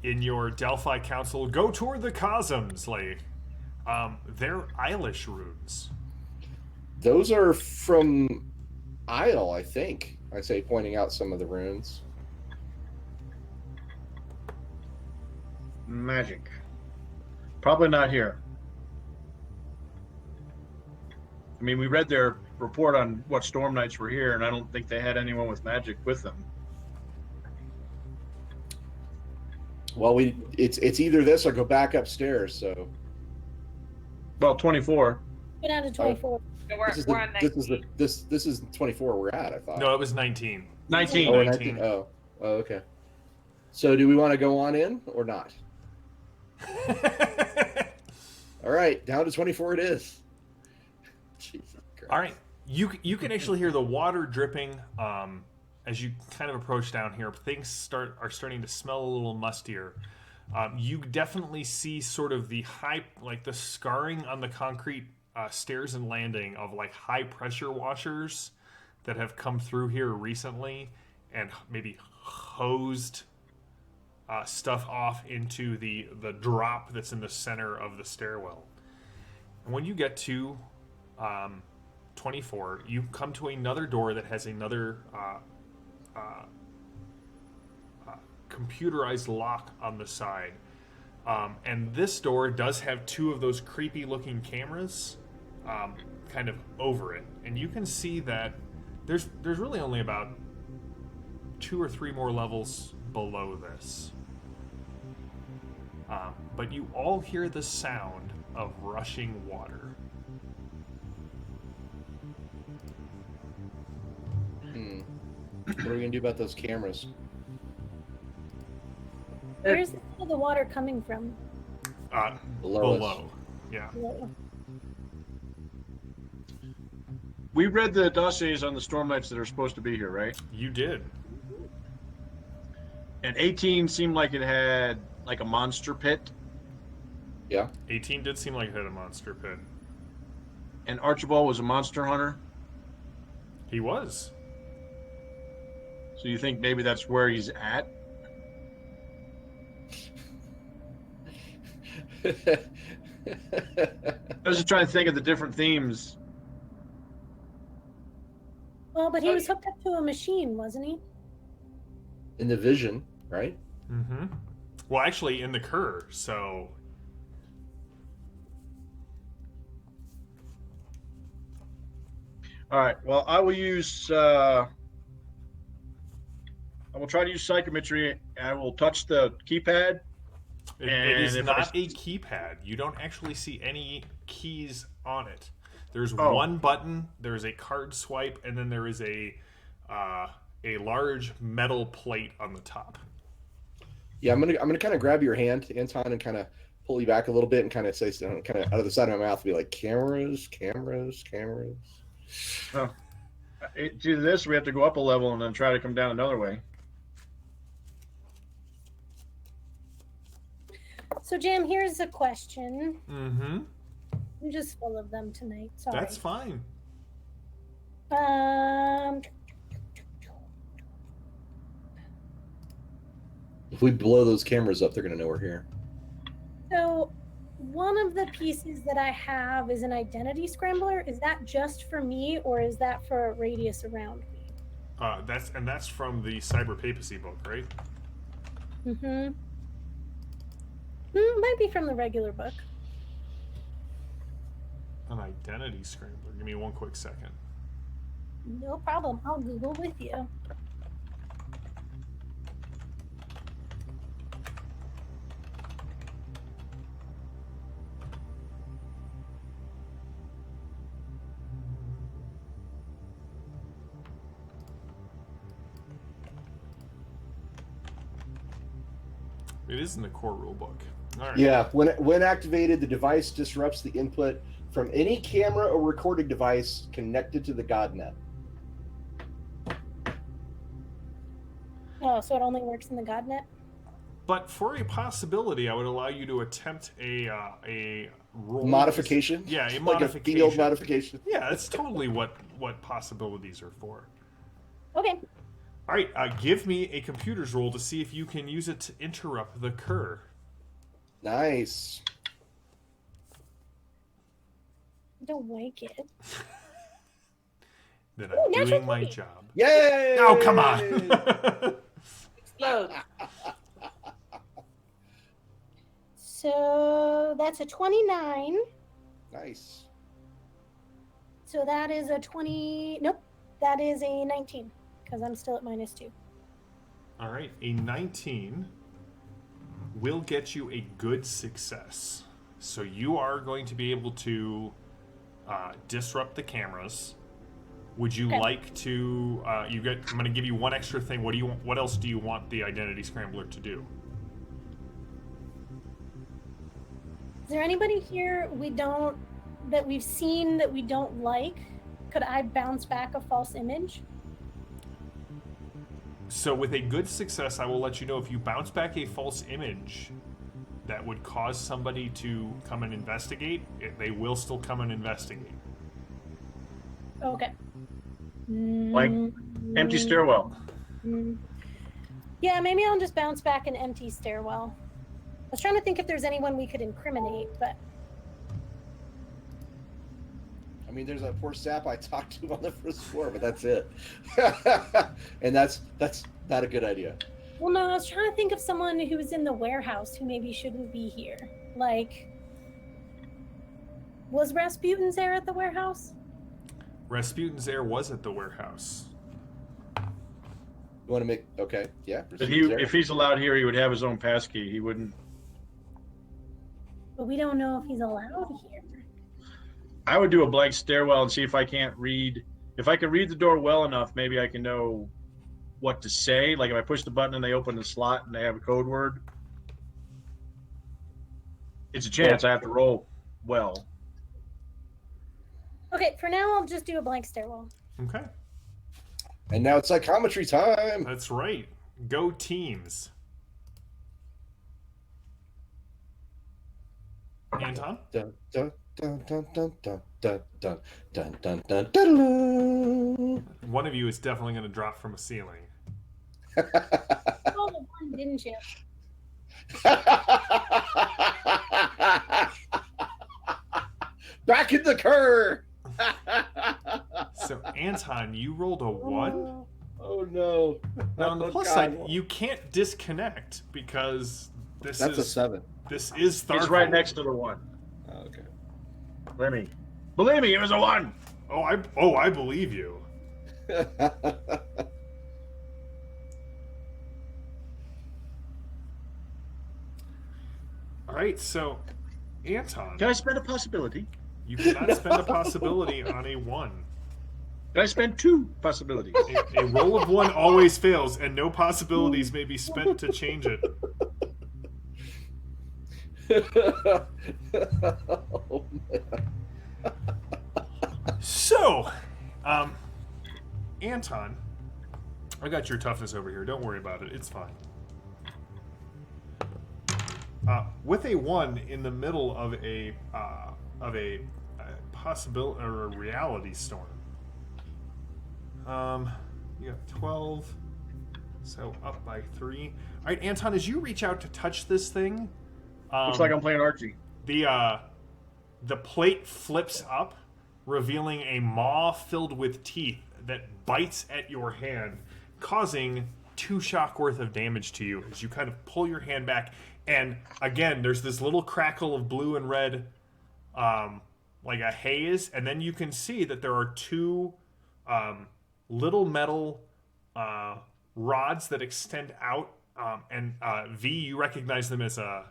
in your Delphi Council. Go toward the Cosms, like they're Eilish runes. Those are from Isle, I think. I'd say, pointing out some of the runes. Magic. Probably not here. I mean, we read their report on what Storm Knights were here, and I don't think they had anyone with magic with them. Well, it's either this or go back upstairs. So Well, 24. Go down to 24. So we're on 19. this is 24 we're at. I thought. No, it was 19. 19. Oh, 19. 19. Oh, okay. So do we want to go on in or not? All right, down to 24 it is. Jesus Christ. All right, you can actually hear the water dripping as you kind of approach down here. Things are starting to smell a little mustier. You definitely see sort of the the scarring on the concrete stairs and landing of like high pressure washers that have come through here recently and maybe hosed stuff off into the drop that's in the center of the stairwell. And when you get to 24, you come to another door that has another computerized lock on the side. And this door does have two of those creepy looking cameras kind of over it. And you can see that there's really only about 2 or 3 more levels below this. But you all hear the sound of rushing water. What are we gonna do about those cameras? Where's the water coming from? Below us. Yeah. We read the dossiers on the Storm Knights that are supposed to be here, right? You did. And 18 seemed like it had like a monster pit. Yeah. 18 did seem like it had a monster pit. And Archibald was a monster hunter. He was. So you think maybe that's where he's at? I was just trying to think of the different themes. Well, but he was hooked up to a machine, wasn't he? In the vision, right? Mm-hmm. Well, actually, in the Cur, so... All right. Well, I will use. I will try to use psychometry. I will touch the keypad. It is if not I- a keypad. You don't actually see any keys on it. There's Oh. one button, there's a card swipe, and then there is a large metal plate on the top. Yeah, I'm gonna kind of grab your hand, Anton, and kind of pull you back a little bit, and kind of say, kind of out of the side of my mouth, be like, cameras, cameras, cameras. To do this, we have to go up a level and then try to come down another way. So, Jam, here's a question. Mm-hmm. I'm just full of them tonight. Sorry. That's fine. If we blow those cameras up, they're gonna know we're here. So, one of the pieces that I have is an identity scrambler. Is that just for me, or is that for a radius around me? That's from the Cyber Papacy book, right? Mm-hmm. Might be from the regular book. An identity scrambler. Give me one quick second. No problem. I'll Google with you. It is in the core rule book. All right. Yeah, when activated, the device disrupts the input from any camera or recording device connected to the GodNet. Oh, so it only works in the GodNet? But for a possibility, I would allow you to attempt a roll Modification? Yeah, a Like a modification. field modification? Yeah, that's totally what possibilities are for. Okay. All right, give me a computer's roll to see if you can use it to interrupt the cur. Nice. I don't like it. Then Ooh, I'm natural doing my 20. job. Yay! Oh, come on! Explode. So that's a 29. Nice. So that is a 20. Nope. That is a 19 because I'm still at -2. All right, a 19 will get you a good success. So you are going to be able to disrupt the cameras. Would you Okay. like to? I'm going to give you one extra thing. What do you want? What else do you want the identity scrambler to do? Is there anybody here that we've seen that we don't like? Could I bounce back a false image? So with a good success, I will let you know if you bounce back a false image that would cause somebody to come and investigate, they will still come and investigate. Okay. Like empty stairwell. Yeah, maybe I'll just bounce back an empty stairwell. I was trying to think if there's anyone we could incriminate, but I mean, there's that poor sap I talked to on the first floor, but that's it. And that's not a good idea. well, no, I was trying to think of someone who was in the warehouse who maybe shouldn't be here. Like, was Rasputin's there at the warehouse? Rasputin's heir was at the warehouse. You want to make okay? Yeah. If he's allowed here, he would have his own passkey. He wouldn't. But we don't know if he's allowed here. I would do a blank stairwell and see if I can't read. If I can read the door well enough, maybe I can know what to say. Like if I push the button and they open the slot and they have a code word, it's a chance. I have to roll well. Okay, for now I'll just do a blank stairwell. Okay. And now it's psychometry time. That's right. Go teams. Anton? Dun, dun, dun, dun, dun, dun, dun, dun, dun, dun, dun, dun. One of you is definitely going to drop from a ceiling. Oh, the one, didn't you? Back in the cur. So, Anton, you rolled a 1. Oh no. Now, on the Oh, plus God. side, you can't disconnect because That's a 7. this is Tharkle. It's right next to the one. Oh, okay. Believe me, it was a 1. Oh, I believe you. All right, so Anton, Can I spend a possibility? you cannot spend a possibility on a 1. Can I spend 2 possibilities? A roll of 1 always fails, and no possibilities may be spent to change it. Oh, man. So, Anton, I got your toughness over here. Don't worry about it. It's fine. With a 1 in the middle of a possibility or a reality storm. You got 12, so up by 3. All right, Anton, as you reach out to touch this thing, Looks like I'm playing Archie. the plate flips up, revealing a maw filled with teeth that bites at your hand, causing 2 shock worth of damage to you as you kind of pull your hand back. And again, there's this little crackle of blue and red, like a haze, and then you can see that there are 2 little metal rods that extend out, and V, you recognize them as a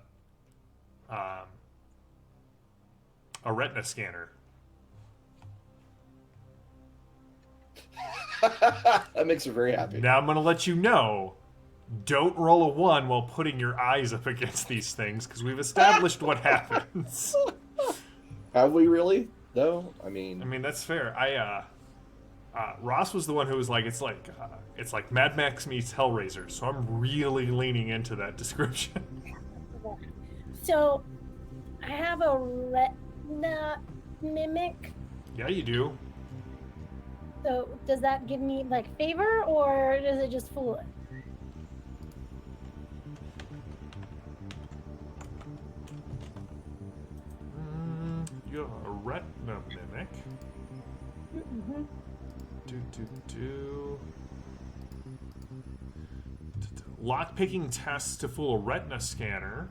retina scanner. That makes her very happy. Now I'm going to let you know Don't roll a 1 while putting your eyes up against these things, because we've established what happens. Have we really? Though? I mean, that's fair. Ross was the one who was like, it's like Mad Max meets Hellraiser, so I'm really leaning into that description. So, I have a retina mimic. Yeah, you do. So, does that give me like favor, or does it just fool it? You have a retina mimic. Mm-hmm. Lockpicking tests to fool a retina scanner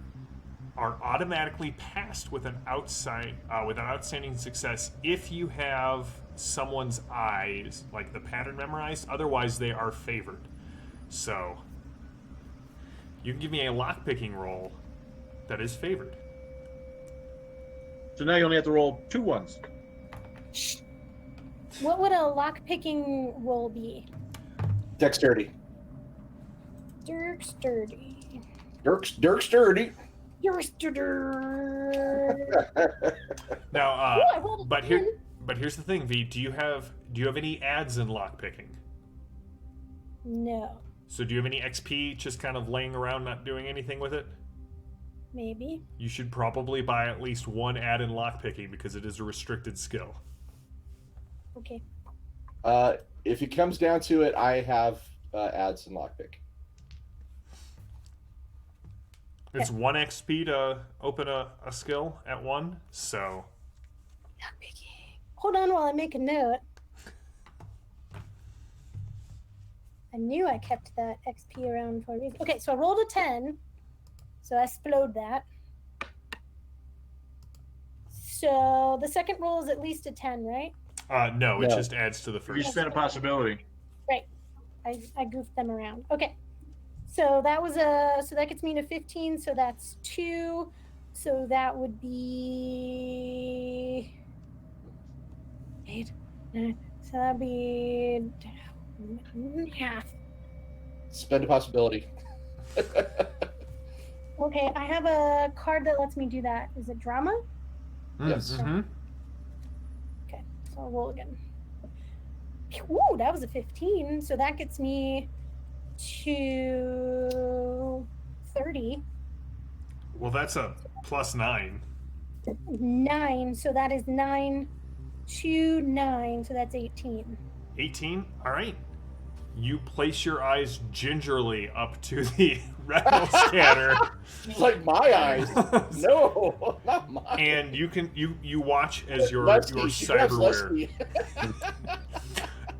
are automatically passed with an outstanding success if you have someone's eyes, like the pattern memorized. Otherwise, they are favored. So, you can give me a lockpicking roll that is favored. So now you only have to roll 2 ones. What would a lockpicking roll be? Dexterity. Dirk sturdy. Dirk sturdy. You're sturdy. Now, Ooh, I rolled a but 10. here's the thing, V. Do you have any ads in lockpicking? No. So do you have any XP just kind of laying around, not doing anything with it? Maybe. You should probably buy at least 1 ad in lockpicking because it is a restricted skill. Okay. If it comes down to it, I have ads in lockpick. It's 1 XP to open a skill at 1, so... Lockpicking. Hold on while I make a note. I knew I kept that XP around for a reason. Okay, so I rolled a 10. So I explode that. So the second roll is at least a 10, right? No, it No. just adds to the You first. spent a possibility. Right. I goofed them around. Okay. So that was so that gets me to 15, so that's 2. So that would be 8, 9. So that'd be half. Spend a possibility. Okay, I have a card that lets me do that. Is it drama? Yes. Mm-hmm. Okay, so I'll roll again. Ooh, that was a 15. So that gets me to 30. Well, that's a +9. 9. So that is 9 to 9. So that's 18. 18? All right. You place your eyes gingerly up to the retinal scanner. It's like my eyes. No, not mine. And you watch as your Leslie, she grabs cyberware Leslie.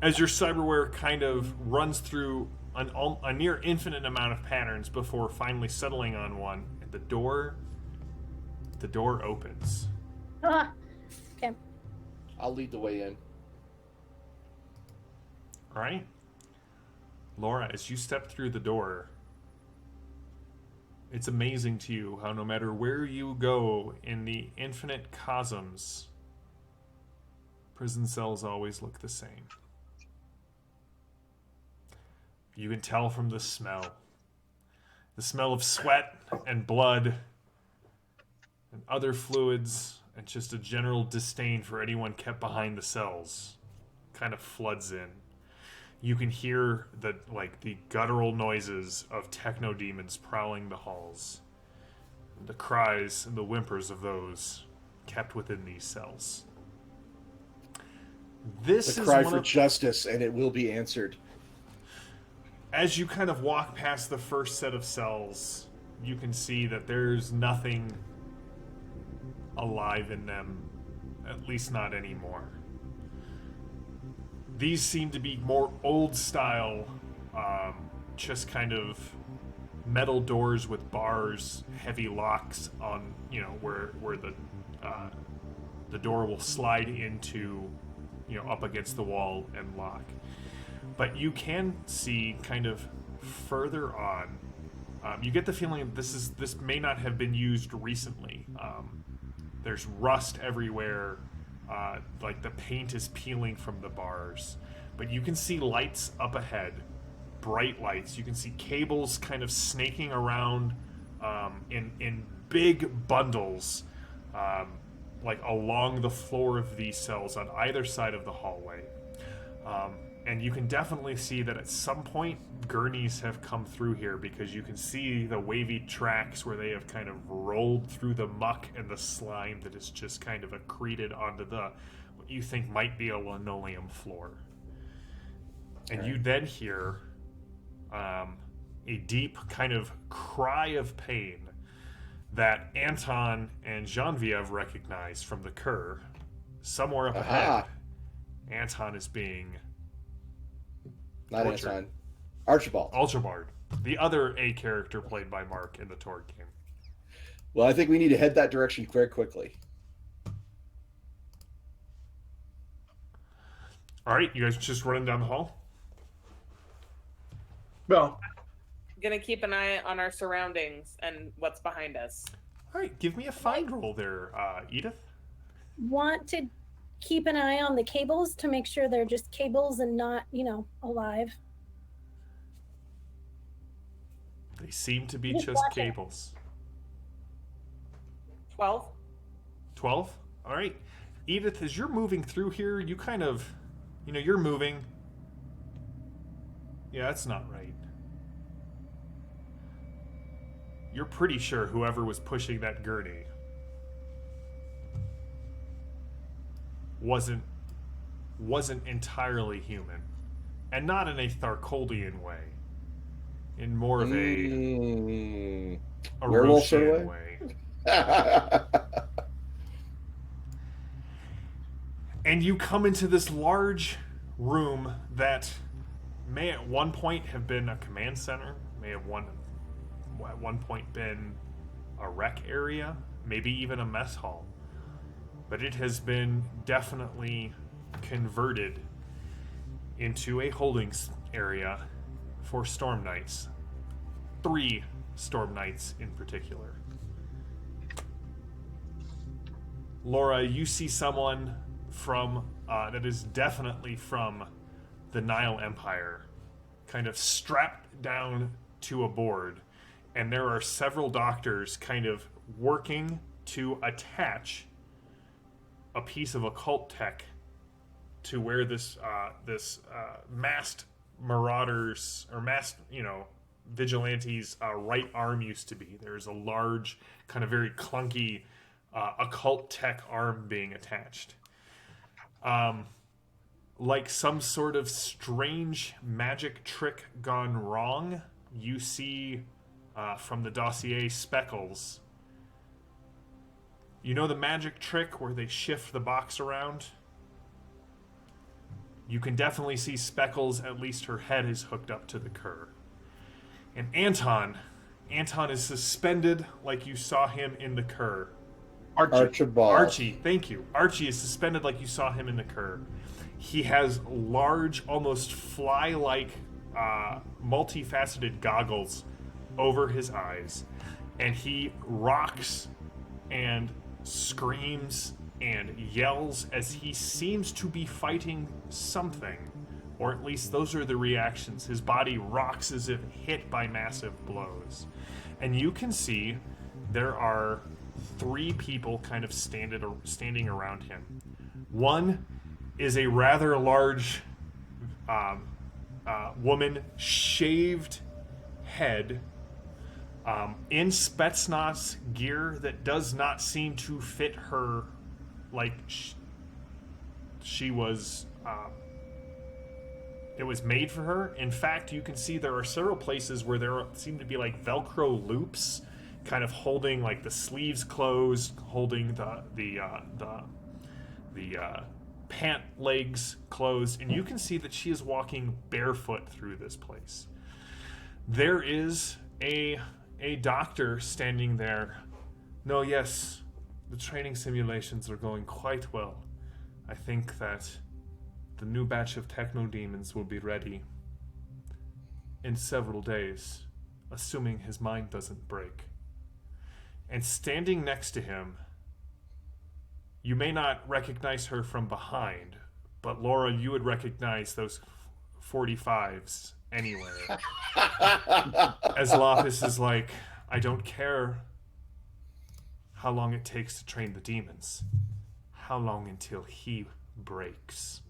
as your cyberware kind of runs through a near infinite amount of patterns before finally settling on one. And the door opens. Ah, okay. I'll lead the way in. All right, Laura, as you step through the door, it's amazing to you how no matter where you go in the infinite cosmos, prison cells always look the same. You can tell from the smell of sweat and blood and other fluids, and just a general disdain for anyone kept behind the cells kind of floods in. You can hear the guttural noises of techno demons prowling the halls, and the cries and the whimpers of those kept within these cells. This The is cry one for of, justice, and it will be answered. as you kind of walk past the first set of cells, you can see that there's nothing alive in them, at least not anymore. These seem to be more old style, just kind of metal doors with bars, heavy locks on, where the door will slide into, up against the wall and lock. But you can see kind of further on, you get the feeling that this may not have been used recently. There's rust everywhere. Like the paint is peeling from the bars, but you can see lights up ahead, bright lights. You can see cables kind of snaking around in big bundles, like along the floor of these cells on either side of the hallway. And you can definitely see that at some point gurneys have come through here, because you can see the wavy tracks where they have kind of rolled through the muck and the slime that is just kind of accreted onto the what you think might be a linoleum floor. And you then hear a deep kind of cry of pain that Anton and Genevieve recognize from the Cur. Somewhere up ahead, Anton is being Not tortured. Anton. Archibald. The other A character played by Mark in the Torg game. Well, I think we need to head that direction very quickly. All right, you guys just running down the hall? Well, Gonna keep an eye on our surroundings and what's behind us. All right, give me a find roll there, Edith. Want to keep an eye on the cables to make sure they're just cables and not, alive. They seem to be Just just watch it. cables. 12. 12? All right. Edith, as you're moving through here, you kind of, you're moving. Yeah, that's not right. You're pretty sure whoever was pushing that gurney wasn't entirely human, and not in a Tharkoldian way, in more of a Werewolf sort of Roshan way. And you come into this large room that may at one point have been a command center, may have at one point been a rec area, maybe even a mess hall. But it has been definitely converted into a holding area for Storm Knights. 3 Storm Knights in particular. Laura, you see someone from that is definitely from the Nile Empire, kind of strapped down to a board, and there are several doctors kind of working to attach a piece of occult tech to where this masked marauders or masked vigilantes right arm used to be. There's a large, kind of very clunky occult tech arm being attached. Like some sort of strange magic trick gone wrong, you see from the dossier Speckles. You know the magic trick where they shift the box around? You can definitely see Speckles, at least her head is hooked up to the Cur. And Anton is suspended like you saw him in the Cur. Archibald. Archie, thank you. Archie is suspended like you saw him in the Cur. He has large, almost fly-like, multifaceted goggles over his eyes. And he rocks and screams and yells as he seems to be fighting something. Or at least those are the reactions. His body rocks as if hit by massive blows. And you can see there are 3 people kind of standing around him. One is a rather large woman, shaved head, in Spetsnaz gear that does not seem to fit her like she was... it was made for her. In fact, you can see there are several places where there seem to be like Velcro loops kind of holding like the sleeves closed, holding the pant legs closed, and you can see that she is walking barefoot through this place. There is a doctor standing there. No, yes, the training simulations are going quite well. I think that the new batch of techno-demons will be ready in several days, assuming his mind doesn't break. And standing next to him, you may not recognize her from behind, but Laura, you would recognize those 45s anywhere. As Lapis is like, I don't care how long it takes to train the demons. How long until he breaks?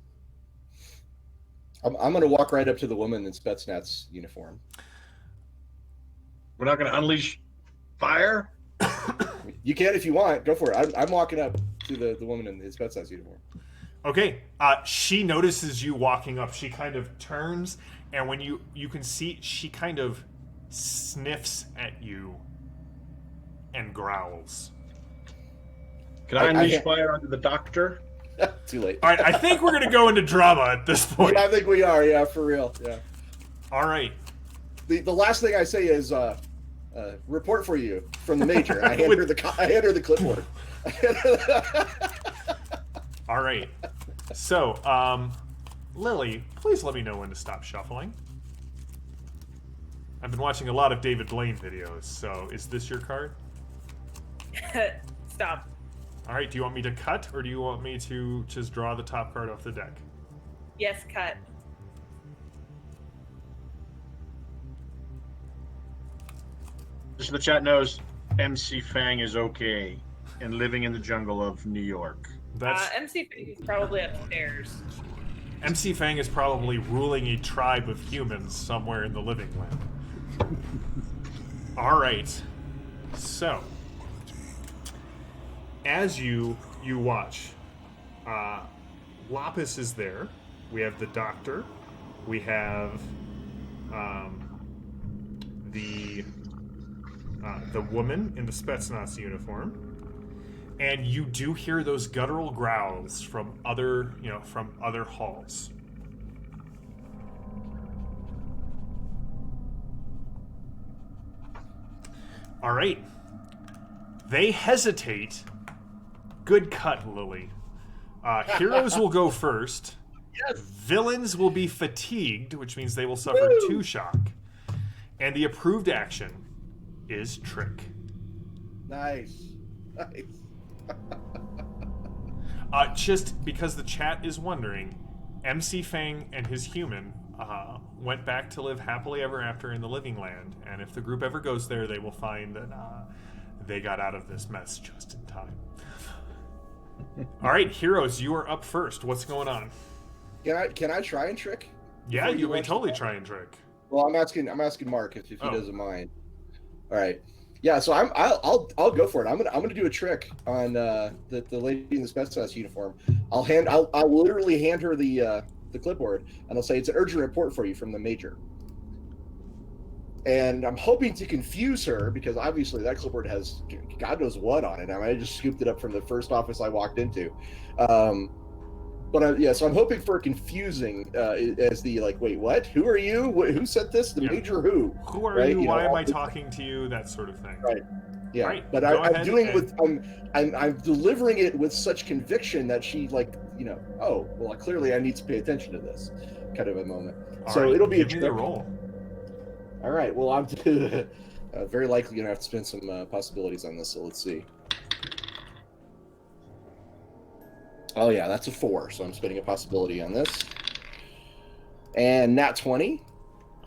I'm going to walk right up to the woman in Spetsnaz uniform. We're not going to unleash fire? You can if you want. Go for it. I'm walking up to the woman in the Spetsnaz uniform. Okay. She notices you walking up. She kind of turns, and when you can see, she kind of sniffs at you and growls. Can I unleash fire onto the doctor? Too late. All right, I think we're going to go into drama at this point. Yeah, I think we are. Yeah, for real. Yeah. All right. The last thing I say is report for you from the major. I hand her the clipboard. All right. So, Lily, please let me know when to stop shuffling. I've been watching a lot of David Blaine videos, so is this your card? Stop. All right, do you want me to cut, or do you want me to just draw the top card off the deck? Yes, cut. Just so the chat knows, MC Fang is okay and living in the jungle of New York. That's MC is probably upstairs. MC Fang is probably ruling a tribe of humans somewhere in the living land. All right. So, as you watch, Lapis is there. We have the doctor. We have the woman in the Spetsnaz uniform, and you do hear those guttural growls from other halls. All right. They hesitate. Good cut, Lily. Heroes will go first. Yes. Villains will be fatigued, which means they will suffer 2 shock. And the approved action is trick. Nice. Just because the chat is wondering, MC Fang and his human went back to live happily ever after in the living land, and if the group ever goes there, they will find that they got out of this mess just in time. All right, heroes, you are up first. What's going on? Can I try and trick? Yeah, you may totally try and trick. Well, I'm asking Mark if he doesn't mind. All right. Yeah, so I'll go for it. I'm gonna do a trick on the lady in the Spetsnaz uniform. I'll literally hand her the clipboard, and I'll say it's an urgent report for you from the major. And I'm hoping to confuse her because obviously that clipboard has God knows what on it. I just scooped it up from the first office I walked into. So I'm hoping for a confusing as the wait, what? Who are you? Who sent this? The major who? Who are you? Why am I talking to you? That sort of thing. Right. Yeah. Right, but I'm doing it with I'm delivering it with such conviction that she oh well, clearly I need to pay attention to this kind of a moment. It'll be give me the roll. All right. Well, I'm very likely gonna have to spend some possibilities on this. So let's see. Oh yeah, that's a 4. So I'm spending a possibility on this. And nat 20.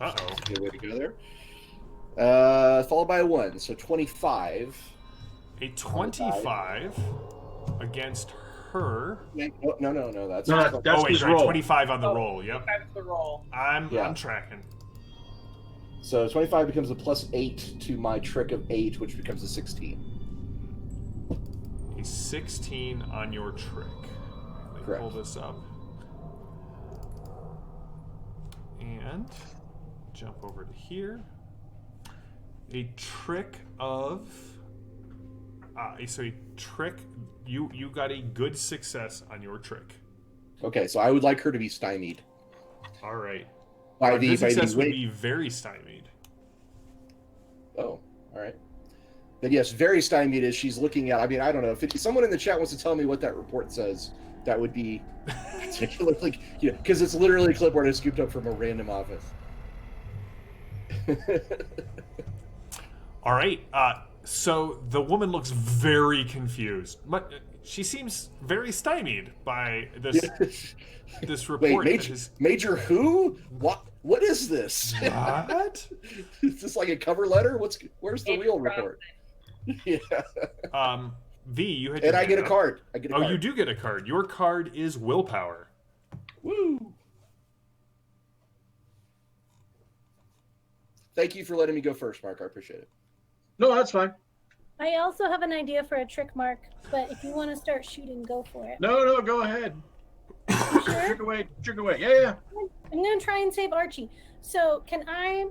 Uh-oh. Good way to go there. Followed by a 1, so 25. A 25 against her. No. That's his roll. 25 on the roll. Yep. That's the roll. I'm tracking. So 25 becomes a +8 to my trick of 8, which becomes a 16. A 16 on your trick. Let me Correct. pull this up. And jump over to here. A trick of... you got a good success on your trick. Okay, so I would like her to be stymied. All right. By Good success would weight. be very stymied. Oh, all right. Then yes, very stymied is she's looking at. I mean, I don't know if someone in the chat wants to tell me what that report says. That would be particularly, because it's literally a clipboard I scooped up from a random office. All right. So the woman looks very confused, but she seems very stymied by this this report. Wait, Major who? What is this? What? Is this like a cover letter? Where's the It's real from- report? Yeah. V, you had. And your I get a hand up. card. I get a card. You do get a card. Your card is willpower. Woo! Thank you for letting me go first, Mark. I appreciate it. No, that's fine. I also have an idea for a trick, Mark, but if you want to start shooting, go for it. No, go ahead. You sure? Trick away. Yeah. I'm gonna try and save Archie. So can I?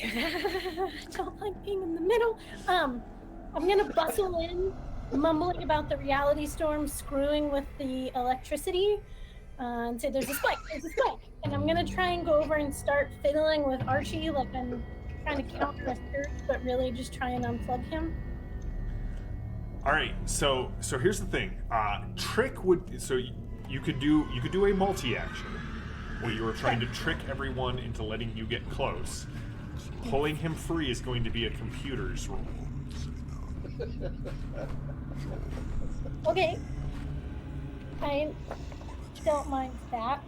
I don't like being in the middle. I'm gonna bustle in, mumbling about the reality storm screwing with the electricity, and say, "There's a spike. There's a spike." And I'm gonna try and go over and start fiddling with Archie, like I'm trying to counter a surge, but really just try and unplug him. All right, so here's the thing. Trick would you could do a multi-action where you were trying to trick everyone into letting you get close. Pulling him free is going to be a computer's role. Okay. I don't mind that.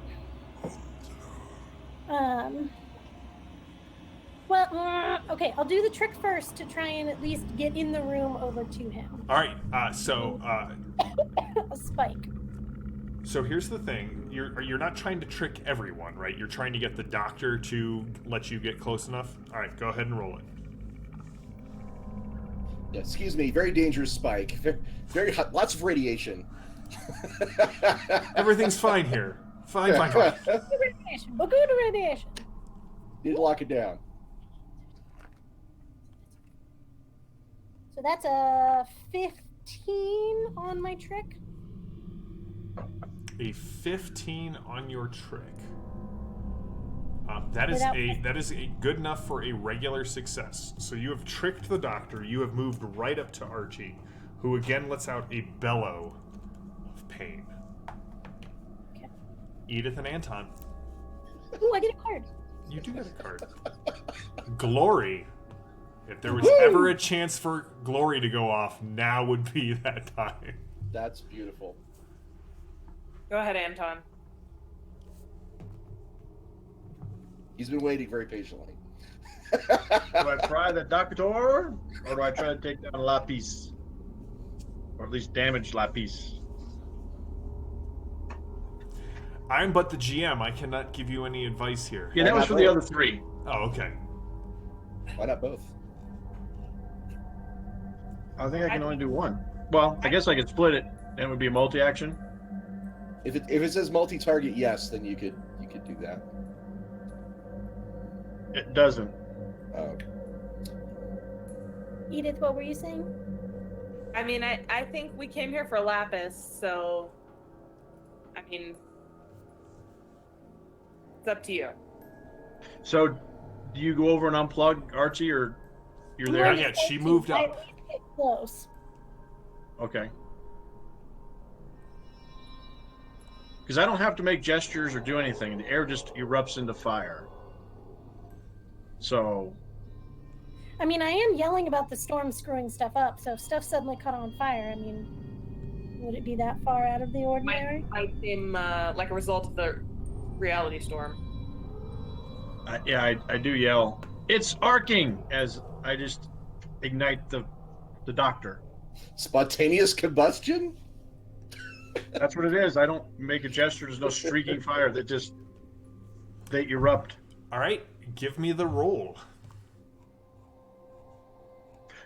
Well, okay, I'll do the trick first to try and at least get in the room over to him. All right, so A spike. so here's the thing. You're not trying to trick everyone, right? You're trying to get the doctor to let you get close enough. All right, go ahead and roll it. Yeah, excuse me. Very dangerous spike. Very hot. Lots of radiation. Everything's fine here. Fine. Radiation. We'll go to radiation. Need to lock it down. So that's a 15 on my trick. A 15 on your trick. That is a good enough for a regular success. So you have tricked the doctor. You have moved right up to Archie, who again lets out a bellow of pain. Okay. Edith and Anton, Ooh, I get a card. you do get a card. Glory. If there was Woo! ever a chance for glory to go off, now would be that time. That's beautiful. Go ahead, Anton. He's been waiting very patiently. Do I pry the doctor, or do I try to take down Lapis? Or at least damage Lapis? I'm but the GM. I cannot give you any advice here. Yeah, that was for the other three. Oh, okay. Why not both? I think I can only do one. Well, I guess I could split it. Then it would be a multi-action. If it says multi-target, yes, then you could do that. It doesn't. Oh, okay. Edith, what were you saying? I mean, I think we came here for Lapis, so I mean, it's up to you. So, do you go over and unplug Archie, or you're there? Not yet. She moved I up. get close. Okay. Because I don't have to make gestures or do anything. The air just erupts into fire. So, I mean, I am yelling about the storm screwing stuff up, so if stuff suddenly caught on fire, I mean, would it be that far out of the ordinary? Might seem like a result of the reality storm. I do yell, "It's arcing!" as I just ignite the doctor. Spontaneous combustion? That's what it is. I don't make a gesture. There's no streaking fire. They erupt. All right. Give me the roll.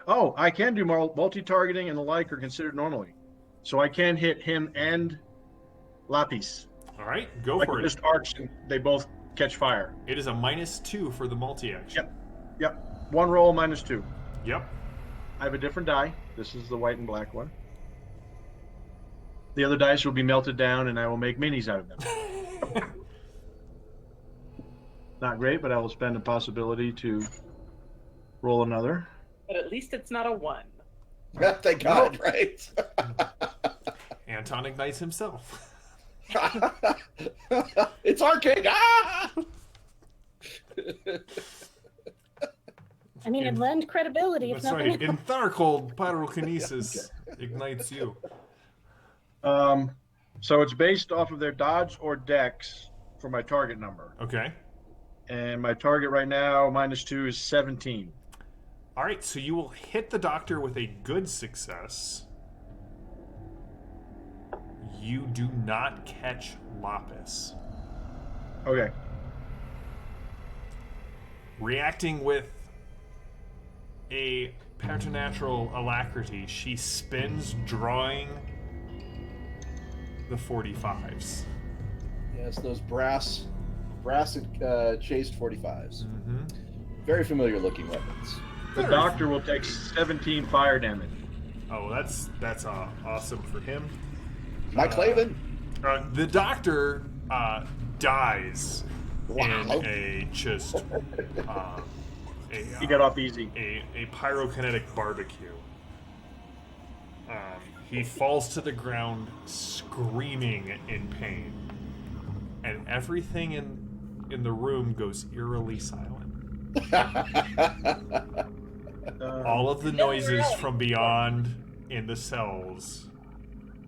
Oh, I can do multi-targeting and the like are considered normally. So I can hit him and Lapis. All right. Go Like for it. just arcs and they both catch fire. It is a -2 for the multi-action. Yep. One roll -2. Yep. I have a different die. This is the white and black one. The other dice will be melted down and I will make minis out of them. Not great, but I will spend a possibility to roll another. But at least it's not a 1. Thank God, right? Anton ignites himself. It's arcing! Ah! I mean, it'd lend credibility if That's nothing right. In Tharcold, pyrokinesis ignites you. So it's based off of their dodge or dex for my target number. Okay. And my target right now, -2, is 17. All right, so you will hit the doctor with a good success. You do not catch Lapis. Okay. Reacting with a preternatural alacrity, she spins, drawing the 45s. Yes, those brass chased 45s. Mm-hmm. Very familiar looking weapons. The doctor will take 17 fire damage. Oh, that's awesome for him. My Claven. The doctor dies Wow. in a just He got off easy. a pyrokinetic barbecue. He falls to the ground screaming in pain, and everything in the room goes eerily silent. All of the noises from beyond in the cells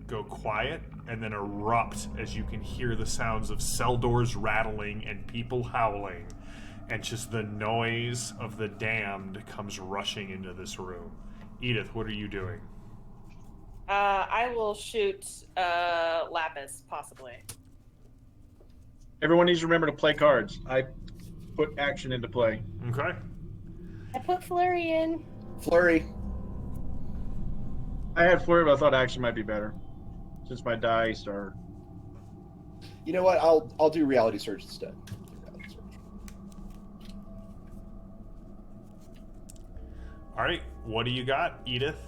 go quiet and then erupt as you can hear the sounds of cell doors rattling and people howling, and just the noise of the damned comes rushing into this room. Edith, what are you doing? I will shoot Lapis, possibly. Everyone needs to remember to play cards. I put action into play. Okay. I put Flurry in. Flurry. I had flurry, but I thought action might be better, since my dice are. You know what? I'll do reality surge instead. Reality surge. All right. What do you got, Edith?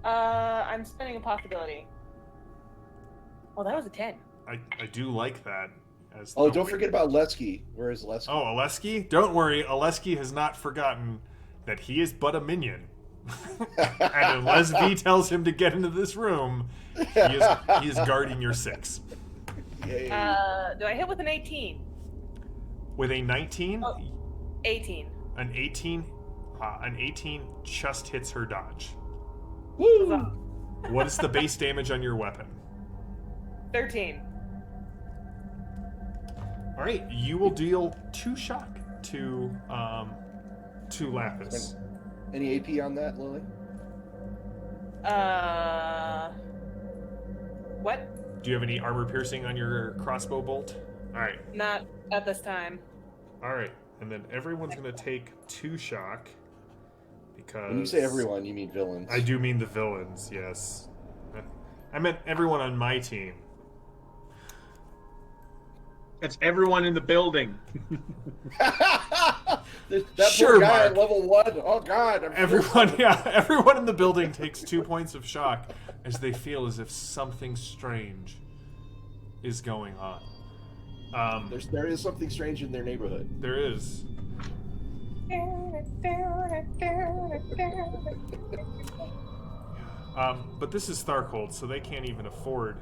I'm spending a possibility. Oh, that was a 10. I do like that. As Oh, don't forget about Lesky. Where is Lesky? Oh, Aleski? Don't worry. Aleski has not forgotten that he is but a minion. And unless V tells him to get into this room, he is guarding your 6. Yay. Do I hit with an 18? With a 19, 18. an 18 just hits her dodge. Woo! What is the base damage on your weapon? 13. All right, you will deal 2 shock to Lapis. Any AP on that, Lily? What? Do you have any armor piercing on your crossbow bolt? All right. Not at this time. All right, and then everyone's going to take 2 shock because When you say everyone, you mean villains. I do mean the villains, yes. I meant everyone on my team. It's everyone in the building. that Sure, poor guy Mark. at level 1. Oh God. Everyone in the building takes 2 points of shock as they feel as if something strange is going on. There is something strange in their neighborhood. There is. But this is Starkhold, so they can't even afford.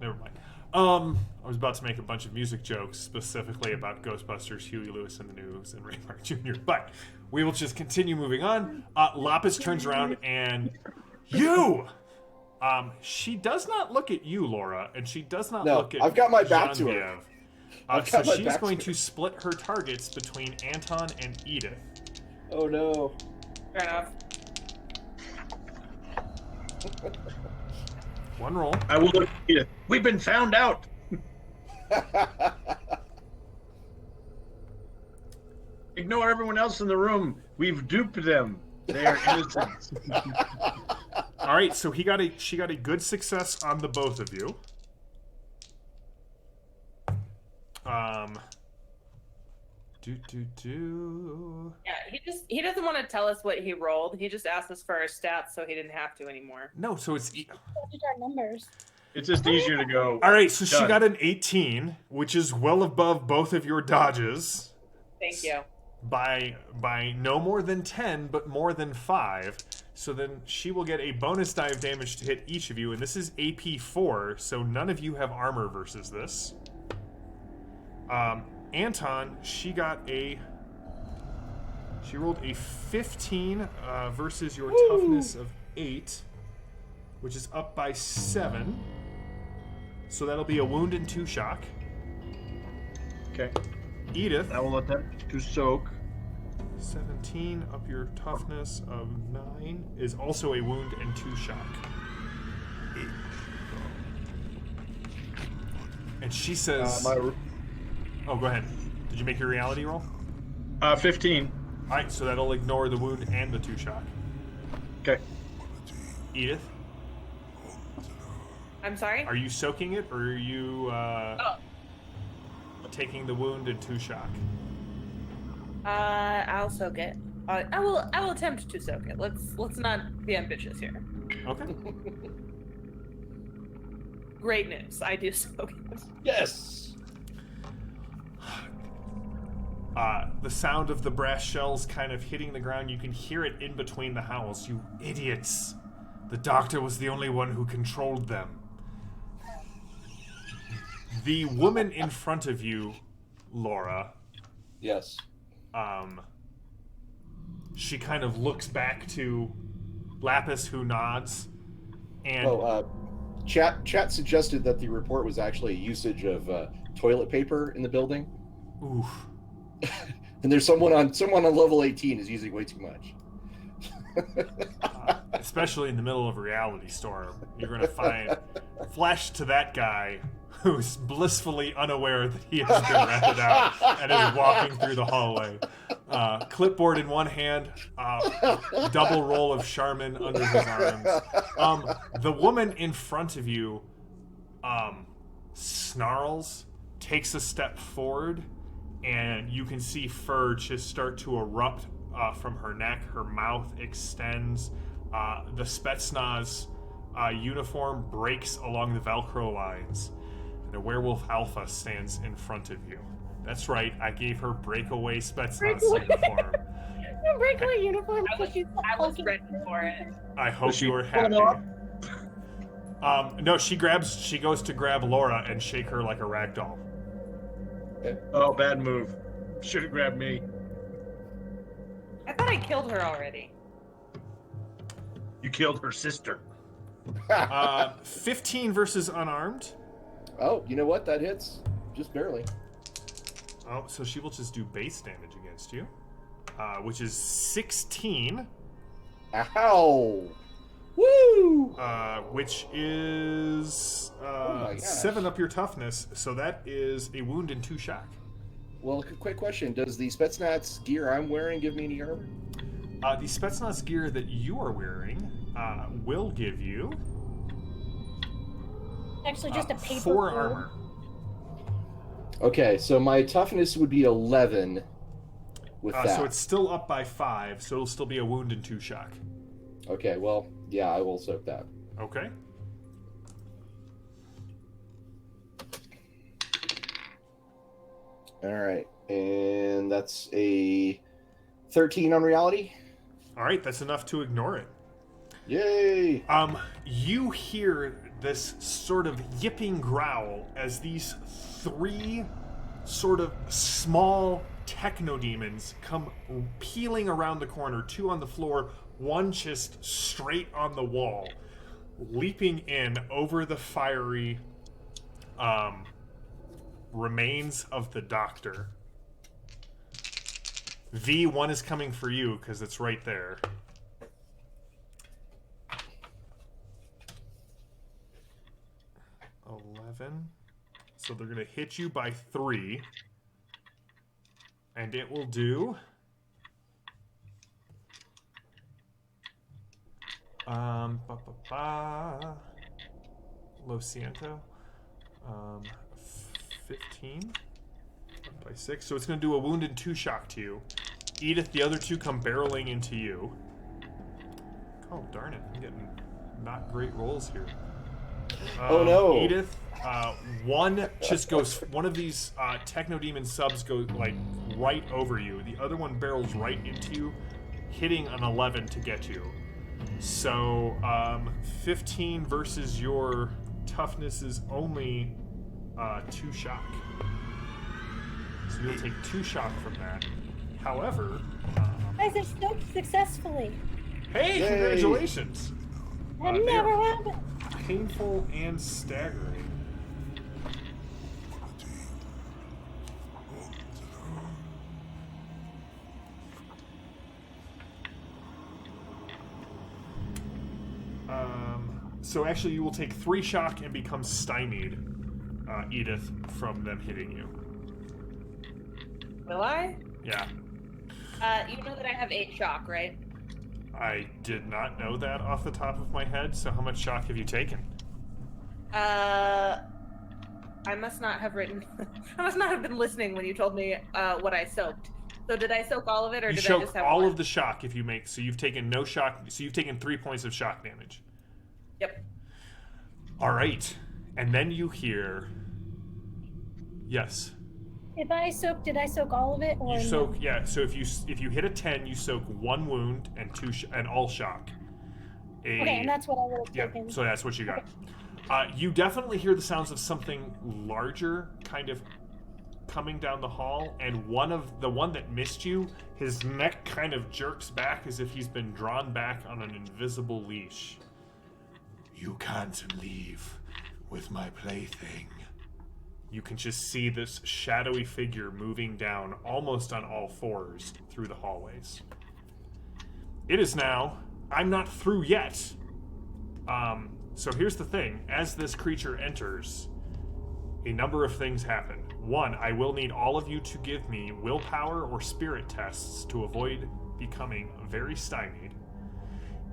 Never mind. I was about to make a bunch of music jokes specifically about Ghostbusters, Huey Lewis and the News, and Ray Park Jr., but we will just continue moving on. Lapis turns around and you! She does not look at you, Laura, and she does not look at I've got my back to her. Genevieve. I've So got my she's back going to to her. split her targets between Anton and Edith. Oh no. Fair enough. One roll. I will look at Edith. We've been found out. Ignore everyone else in the room. We've duped them. They are innocent. All right, so she got a good success on the both of you. Yeah, he doesn't want to tell us what he rolled. He just asked us for our stats, so he didn't have to anymore. No, so it's These are numbers. It's just easier to go. all right. So she Done. got an 18, which is well above both of your dodges Thank you. by no more than 10, but more than 5. So then she will get a bonus die of damage to hit each of you, and this is AP 4, so none of you have armor versus this. Anton, she rolled a 15 versus your toughness of 8, which is up by 7. So that'll be a wound and 2 shock. Okay. Edith, I will attempt to soak. 17 up your toughness of 9 is also a wound and 2 shock. And she says... Oh, go ahead. Did you make your reality roll? 15. Alright, so that'll ignore the wound and the 2 shock. Okay. Edith, I'm sorry? are you soaking it, or are you taking the wound and 2 shock? I'll soak it. I will attempt to soak it. Let's not be ambitious here. Okay. Great news. I do soak it. Yes. The sound of the brass shells kind of hitting the ground, you can hear it in between the howls. You idiots. The doctor was the only one who controlled them. The woman in front of you, Laura, Yes. she kind of looks back to Lapis, who nods, and Chat suggested that the report was actually a usage of toilet paper in the building, oof. and there's someone on level 18 is using way too much. Especially in the middle of a reality storm, you're going to find flash to that guy who's blissfully unaware that he has been ratted out and is walking through the hallway. Clipboard in one hand, double roll of Charmin under his arms. The woman in front of you snarls, takes a step forward, and you can see fur just start to erupt from her neck. Her mouth extends. The Spetsnaz uniform breaks along the Velcro lines. And a werewolf alpha stands in front of you. That's right, I gave her breakaway Spetsnaz uniform. Breakaway uniform. I was ready for it. I hope you were happy. No, she goes to grab Laura and shake her like a rag doll. Oh, bad move. Should have grabbed me. I thought I killed her already. You killed her sister. 15 versus unarmed. Oh, you know what? That hits just barely. Oh, so she will just do base damage against you, which is 16. Ow! Woo! Which is Oh my gosh. 7 up your toughness, so that is a wound and 2 shock. Well, quick question: does the Spetsnaz gear I'm wearing give me any armor? The Spetsnaz gear that you are wearing will give you Actually, just a paper. 4 roll. armor. Okay, so my toughness would be 11 with that. So it's still up by 5, so it'll still be a wound and 2 shock. Okay, well, yeah, I will soak that. Okay. All right, and that's a 13 on reality. All right, that's enough to ignore it. Yay! You hear this sort of yipping growl as these 3 sort of small techno demons come peeling around the corner, 2 on the floor, 1 just straight on the wall, leaping in over the fiery remains of the doctor. V1 is coming for you because it's right there. So they're gonna hit you by 3, and it will do Lo Siento 15 by 6, so it's gonna do a wound and 2 shock to you. Edith, the other 2 come barreling into you. Oh darn it, I'm getting not great rolls here. Oh no! Edith, one just goes. One of these techno demon subs goes like right over you. The other one barrels right into you, hitting an 11 to get you. So 15 versus your toughness is only 2 shock. So you'll take 2 shock from that. However, Guys, I stoked successfully. hey, Yay. congratulations! That they never are happened. painful and staggering. So actually, you will take 3 shock and become stymied, Edith, from them hitting you. Will I? Yeah. You know that I have 8 shock, right? I did not know that off the top of my head, so how much shock have you taken? I must not have written... I must not have been listening when you told me what I soaked. So did I soak all of it, or You did I soak just have all one? of the shock if you make... So you've taken no shock... So you've taken 3 points of shock damage. Yep. All right. And then you hear... Yes. If I soak, did I soak all of it? Or You no? soak... Yeah, so if you hit a 10, you soak 1 wound and and all shock. Okay, and that's what I would have Yeah, taken. so that's what you got. You definitely hear the sounds of something larger kind of coming down the hall, and the one that missed you, his neck kind of jerks back as if he's been drawn back on an invisible leash. You can't leave with my plaything. You can just see this shadowy figure moving down almost on all fours through the hallways. It is now, I'm not through yet. So here's the thing. As this creature enters, a number of things happen. 1, I will need all of you to give me willpower or spirit tests to avoid becoming very stymied.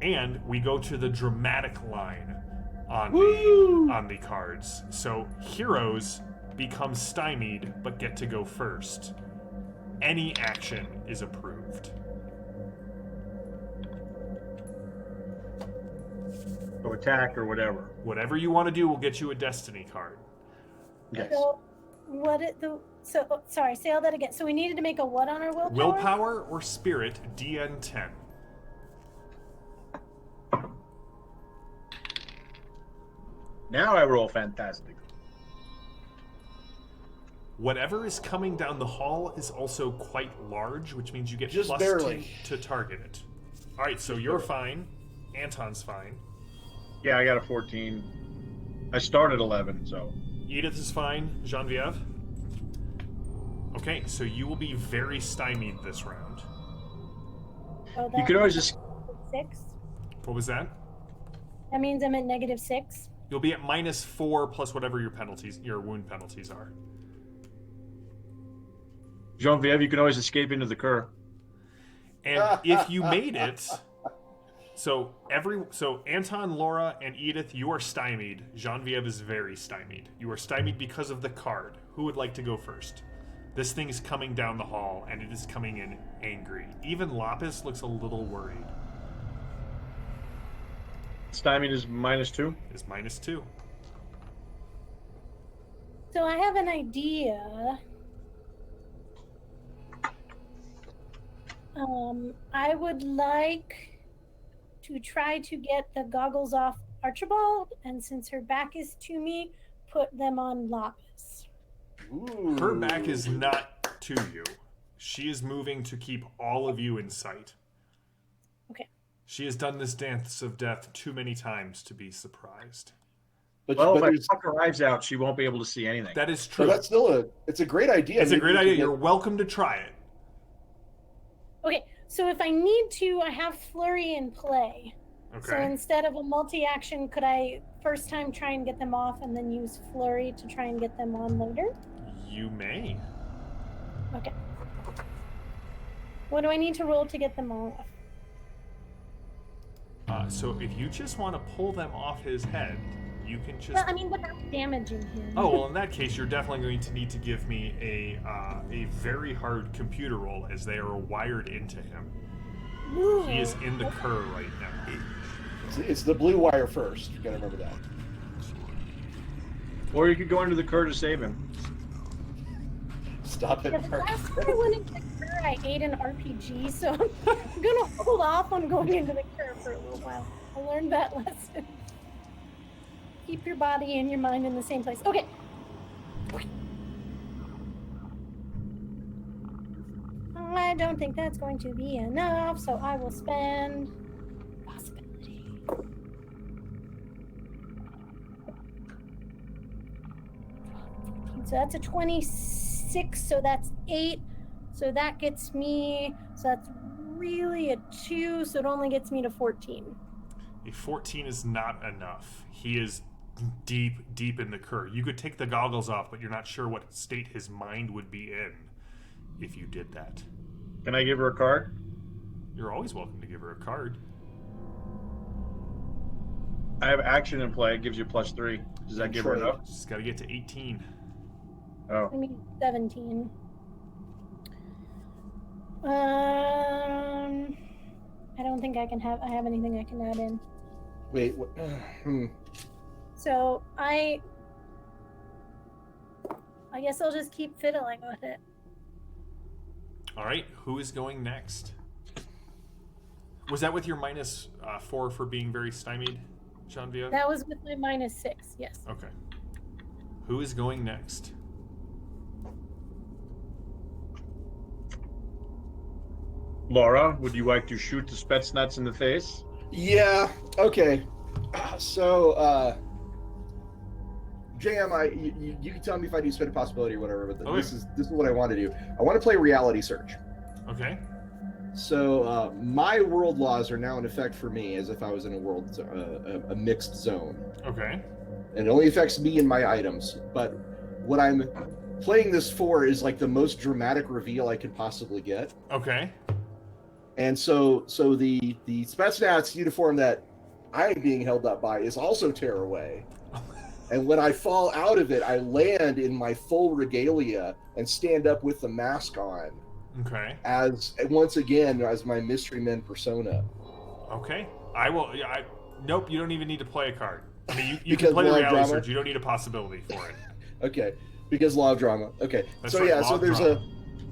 And we go to the dramatic line on the cards. So heroes become stymied but get to go first. Any action is approved. So attack or whatever. Whatever you want to do will get you a destiny card. Yes. So, sorry, say all that again. So we needed to make a what on our willpower? Willpower or spirit, DN10. Now I roll fantastic. Whatever is coming down the hall is also quite large, which means you get Just plus barely. 2 to target it. All right, so you're fine. Anton's fine. Yeah, I got a 14. I started 11, so. Edith is fine. Genevieve? Okay, so you will be very stymied this round. Oh, You could always just. 6. What was that? That means I'm at -6. You'll be at -4 plus whatever your wound penalties are. Genevieve, you can always escape into the cur. And if you made it, so Anton, Laura, and Edith, you are stymied. Genevieve is very stymied. You are stymied because of the card. Who would like to go first? This thing is coming down the hall, and it is coming in angry. Even Lapis looks a little worried. Stymied is -2. It's -2. So I have an idea. I would like to try to get the goggles off Archibald, and since her back is to me, put them on Lapis. Ooh. Her back is not to you. She is moving to keep all of you in sight. Okay. She has done this dance of death too many times to be surprised. Well, if I there's- pluck her eyes out, she won't be able to see anything. That is but true. that's still it's a great idea. It's a Maybe great we idea. could You're welcome to try it. Okay, so if I need to, I have Flurry in play. So Okay. instead of a multi-action, could I first time try and get them off and then use Flurry to try and get them on later? You may. Okay. What do I need to roll to get them off? So if you just want to pull them off his head, you can just. Well, I mean, without damaging him. Oh well, in that case, you're definitely going to need to give me a very hard computer roll, as they are wired into him. Ooh. He is in the cur right now. It's the blue wire first. You gotta remember that. Or you could go into the cur to save him. Stop it. Yeah, the last time I went into the cur, I ate an RPG, so I'm gonna hold off on going into the cur for a little while. I learned that lesson. Keep your body and your mind in the same place. Okay. I don't think that's going to be enough, so I will spend possibility. So that's a 26, so that's 8. So that gets me, so that's really a 2, so it only gets me to 14. A 14 is not enough. He is deep in the current. You could take the goggles off, but you're not sure what state his mind would be in if you did that. Can I give her a card? You're always welcome to give her a card. I have action in play. It gives you +3. Does that give her enough? Just got to get to 18. Oh. I mean 17. I don't think I have anything I can add in. Wait, what? So I guess I'll just keep fiddling with it. All right, who is going next? Was that with your -4 for being very stymied, Jean-Vive? That was with my -6, yes. Okay. Who is going next? Laura, would you like to shoot the Spetsnaz in the face? Yeah. Okay. So, JM, you can tell me if I do spin a possibility or whatever, but Okay. this is what I want to do. I want to play Reality Search. Okay. So my world laws are now in effect for me, as if I was in a mixed zone, Okay. and it only affects me and my items. But what I'm playing this for is like the most dramatic reveal I could possibly get. Okay. And so the Spetsnaz uniform that I'm being held up by is also Tearaway. And when I fall out of it, I land in my full regalia and stand up with the mask on, Okay. as once again as my Mystery Men persona. Okay. I will. Nope. You don't even need to play a card. I mean, you Because can play the law of reality drama? search. You don't need a possibility for it. Okay, because law of drama. Okay, That's so right, yeah, law so of there's drama.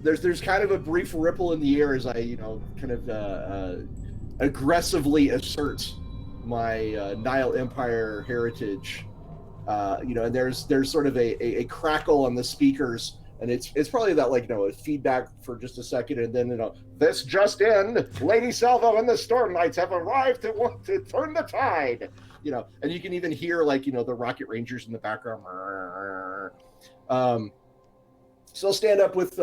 there's kind of a brief ripple in the air as I kind of aggressively assert my Nile Empire heritage. And there's sort of a crackle on the speakers, and it's probably that a feedback for just a second, and then this just in, Lady Salvo and the Storm Knights have arrived to turn the tide. And you can even hear the Rocket Rangers in the background. So I'll stand up with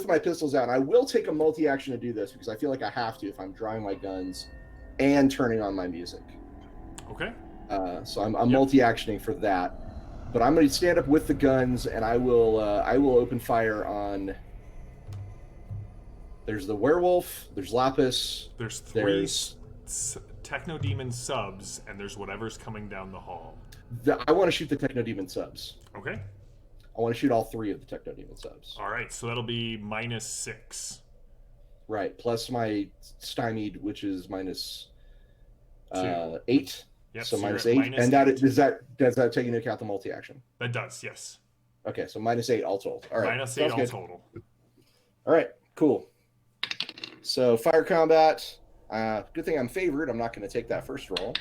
my pistols out. And I will take a multi-action to do this because I feel like I have to if I'm drawing my guns and turning on my music. Okay. So I'm multi-actioning for that. But I'm going to stand up with the guns, and I will open fire on. There's the werewolf. There's Lapis. There's 3 Techno Demon subs, and there's whatever's coming down the hall. I want to shoot the Techno Demon subs. Okay. I want to shoot all 3 of the Techno Demon subs. All right. So that'll be -6. Right. Plus my stymied, which is minus 2. 8. Yep, So you're minus at 8. And -8. does that take into account the multi-action? That does, yes. Okay, so minus 8 all told. All right. -8 sounds all good. total. All right, cool. So fire combat. Good thing I'm favored. I'm not going to take that first roll.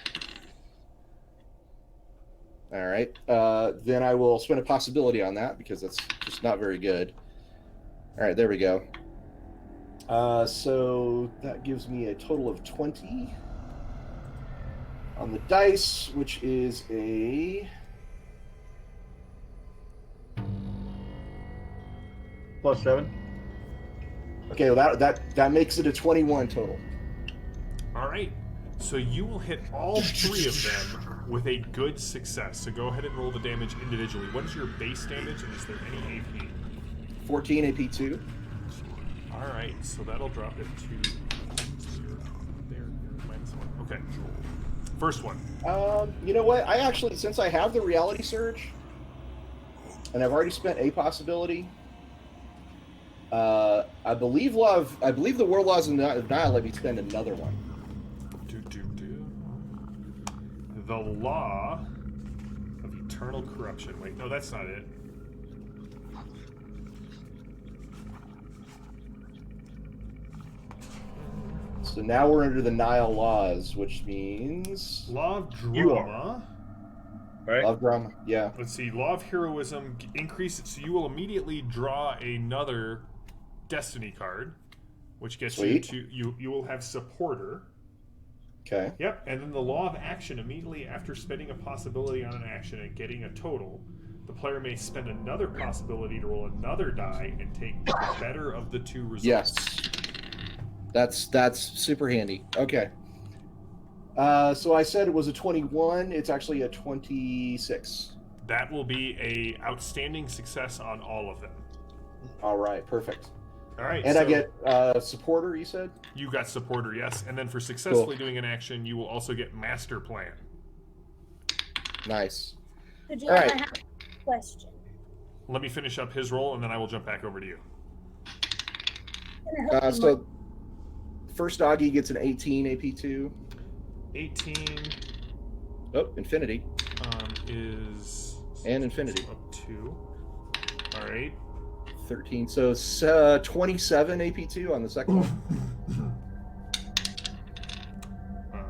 All right. Then I will spend a possibility on that because that's just not very good. All right, there we go. So that gives me a total of 20 on the dice, which is a +7. okay. Well, that makes it a 21 total. All right. So you will hit all 3 of them with a good success. So go ahead and roll the damage individually. What is your base damage, and is there any AP? 14 AP2. All right. So that'll drop it to 0. There, -1. Okay. First one. You know what? I actually, since I have the reality surge, and I've already spent a possibility, I believe the world laws of Nile let me spend another one. The law of eternal corruption. Wait, no, that's not it. So now we're under the Nile laws, which means Law of You drama. Right? love drama. Yeah. Let's see. Law of heroism increases, so you will immediately draw another destiny card, which gets Sweet. you will have supporter. Okay. Yep, and then the law of action, immediately after spending a possibility on an action and getting a total, the player may spend another possibility to roll another die and take the better of the 2 results. Yes. That's super handy. Okay. So I said it was a 21. It's actually a 26. That will be a outstanding success on all of them. All right, perfect. All right. And so I get supporter, you said? you got supporter, yes. And then for successfully doing an action, you will also get master plan. Nice. So, Jim, All right. I have a question. Let me finish up his roll, and then I will jump back over to you. Can I help you, Mark? So first doggy gets an 18 AP2. 18 Oh, infinity. is And infinity. up 2. All right. 13. So it's 27 AP2 on the second one.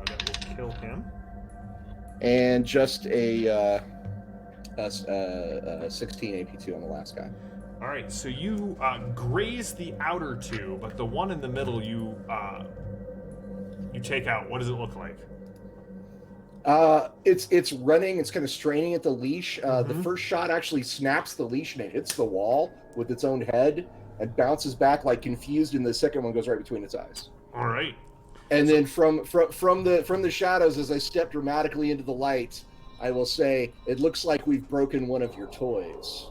That will kill him. And just a 16 AP2 on the last guy. All right, so you graze the outer 2, but the one in the middle you take out. What does it look like? It's running. It's kind of straining at the leash. The first shot actually snaps the leash and it hits the wall with its own head and bounces back like confused, and the second one goes right between its eyes. All right. And then from the shadows, as I step dramatically into the light, I will say, "It looks like we've broken one of your toys."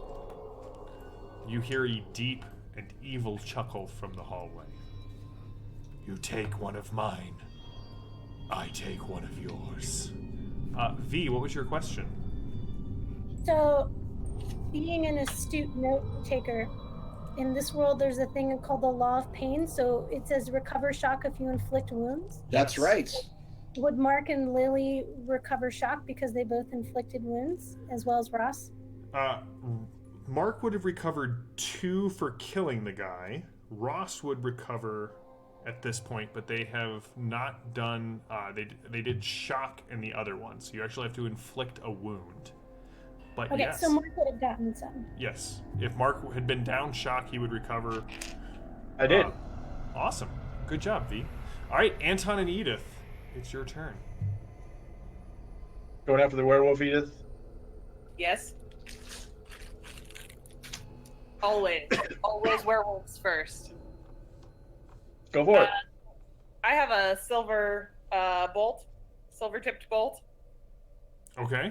You hear a deep and evil chuckle from the hallway. You take one of mine. I take one of yours. V, what was your question? So, being an astute note taker, in this world there's a thing called the law of pain. So it says recover shock if you inflict wounds. That's right. Would Mark and Lily recover shock because they both inflicted wounds, as well as Ross? Mark would have recovered 2 for killing the guy. Ross would recover at this point, but they have not done. They did shock in the other one, so you actually have to inflict a wound. But Okay, yes, so Mark would have gotten some. yes. If Mark had been down shock, he would recover. I did. Awesome, good job, V. All right, Anton and Edith, it's your turn. Going after the werewolf, Edith? Yes. Always. Always werewolves first. Go for it. I have a silver bolt. Silver tipped bolt. Okay.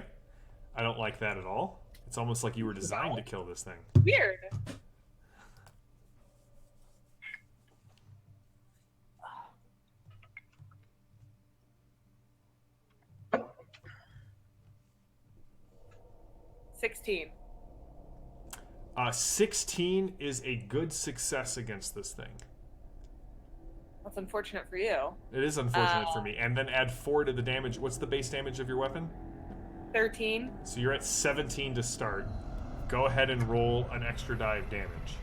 I don't like that at all. It's almost like you were designed to kill this thing. Weird. $16. 16 is a good success against this thing. That's unfortunate for you. It is unfortunate for me. And then add 4 to the damage. What's the base damage of your weapon? 13. So you're at 17 to start. Go ahead and roll an extra die of damage.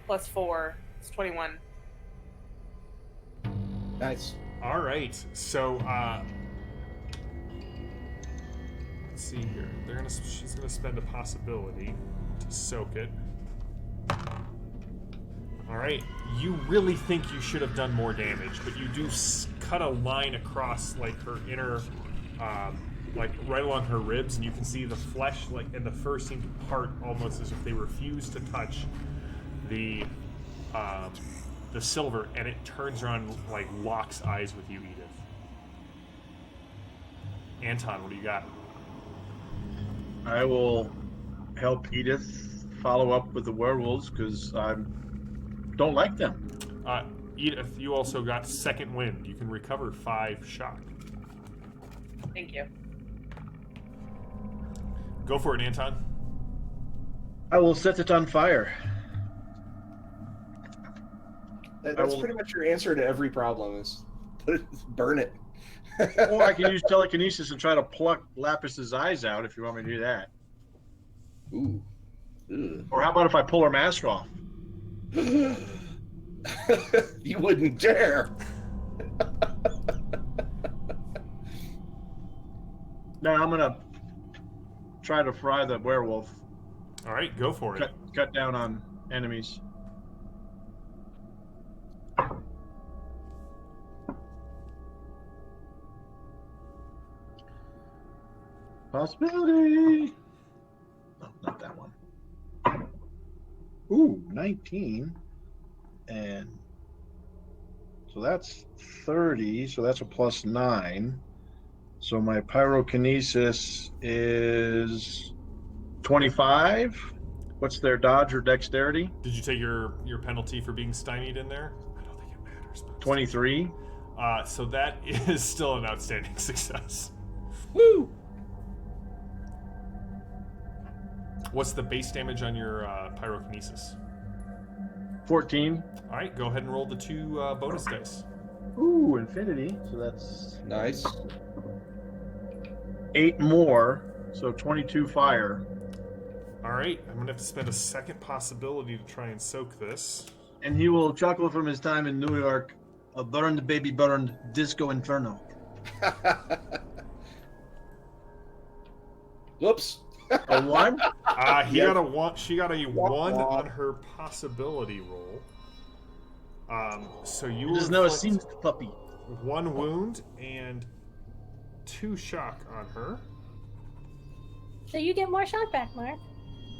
Plus 4. It's 21. Nice. All right. So let's see here. She's gonna spend a possibility to soak it. All right. You really think you should have done more damage, but you do cut a line across like her inner, like right along her ribs, and you can see the flesh, like, and the fur seem to part almost as if they refuse to touch the silver, and it turns around, like locks eyes with you, Edith. Anton, what do you got? I will help Edith follow up with the werewolves because I don't like them. Edith, you also got second wind. You can recover 5 shock. Thank you. Go for it, Anton. I will set it on fire. That's pretty much your answer to every problem is burn it. Or I can use telekinesis and try to pluck Lapis's eyes out if you want me to do that. Ooh. Ugh. Or how about if I pull her mask off? You wouldn't dare. No, I'm gonna try to fry the werewolf. All right, go for it. Cut down on enemies. Possibility. No, not that one. Ooh, 19. And so that's 30. So that's a plus 9. So my pyrokinesis is 25. What's their dodge or dexterity? Did you take your penalty for being stymied in there? I don't think it matters. But 23. so that is still an outstanding success. Woo! What's the base damage on your pyrokinesis? 14. All right, go ahead and roll the 2 bonus dice. Ooh, infinity. So that's Nice. 8 more. So 22 fire. All right, I'm gonna have to spend a second possibility to try and soak this. And he will chuckle from his time in New York. A burned baby burned disco inferno. Whoops. A 1? He Yes. got a 1. She got a 1 wah. on her possibility roll. So you will Just know it inflict seems puppy. 1 wound and 2 shock on her, So you get more shock back, Mark.